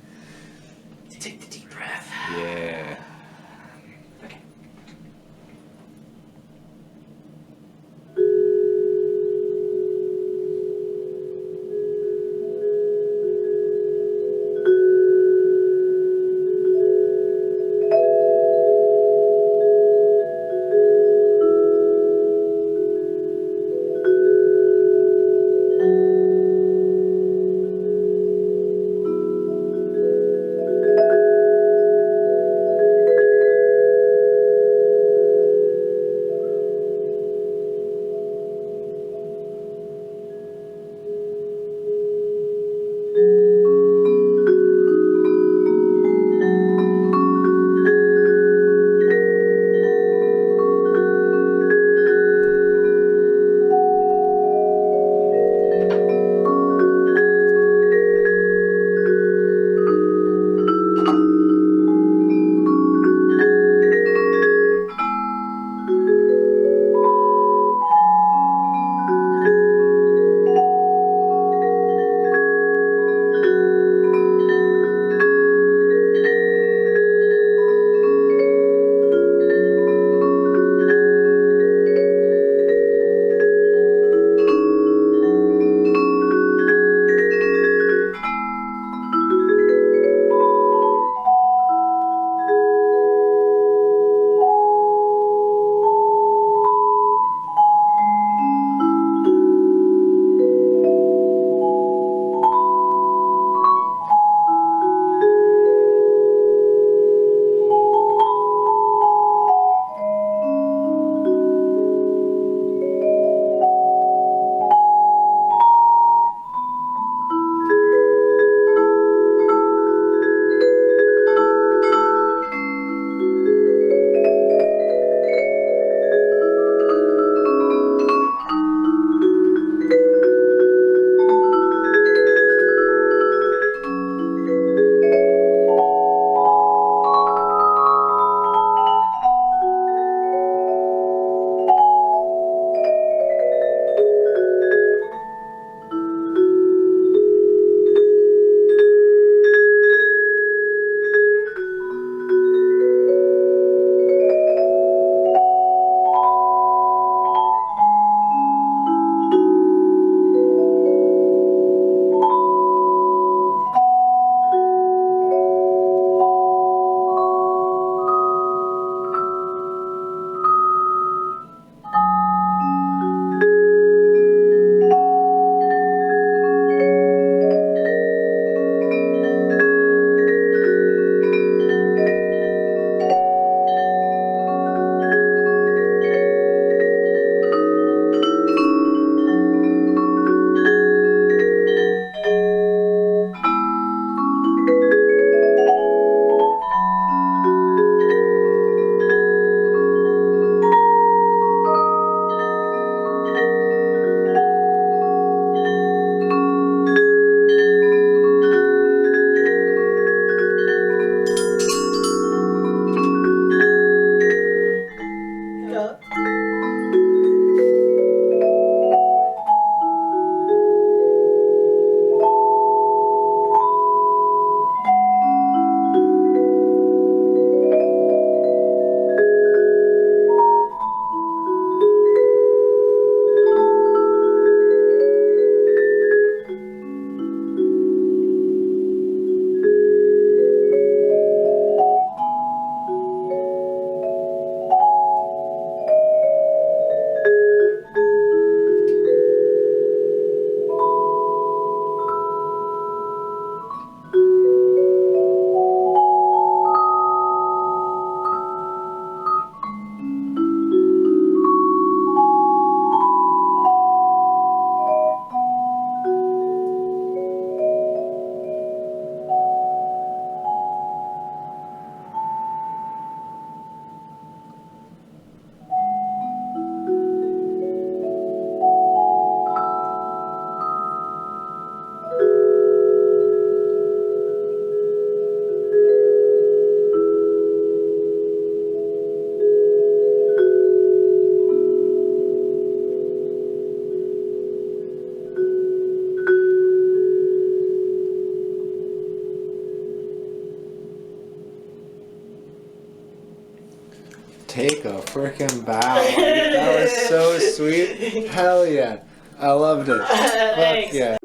Take a freaking bow. That was so sweet. Hell yeah. I loved it. Fuck yeah.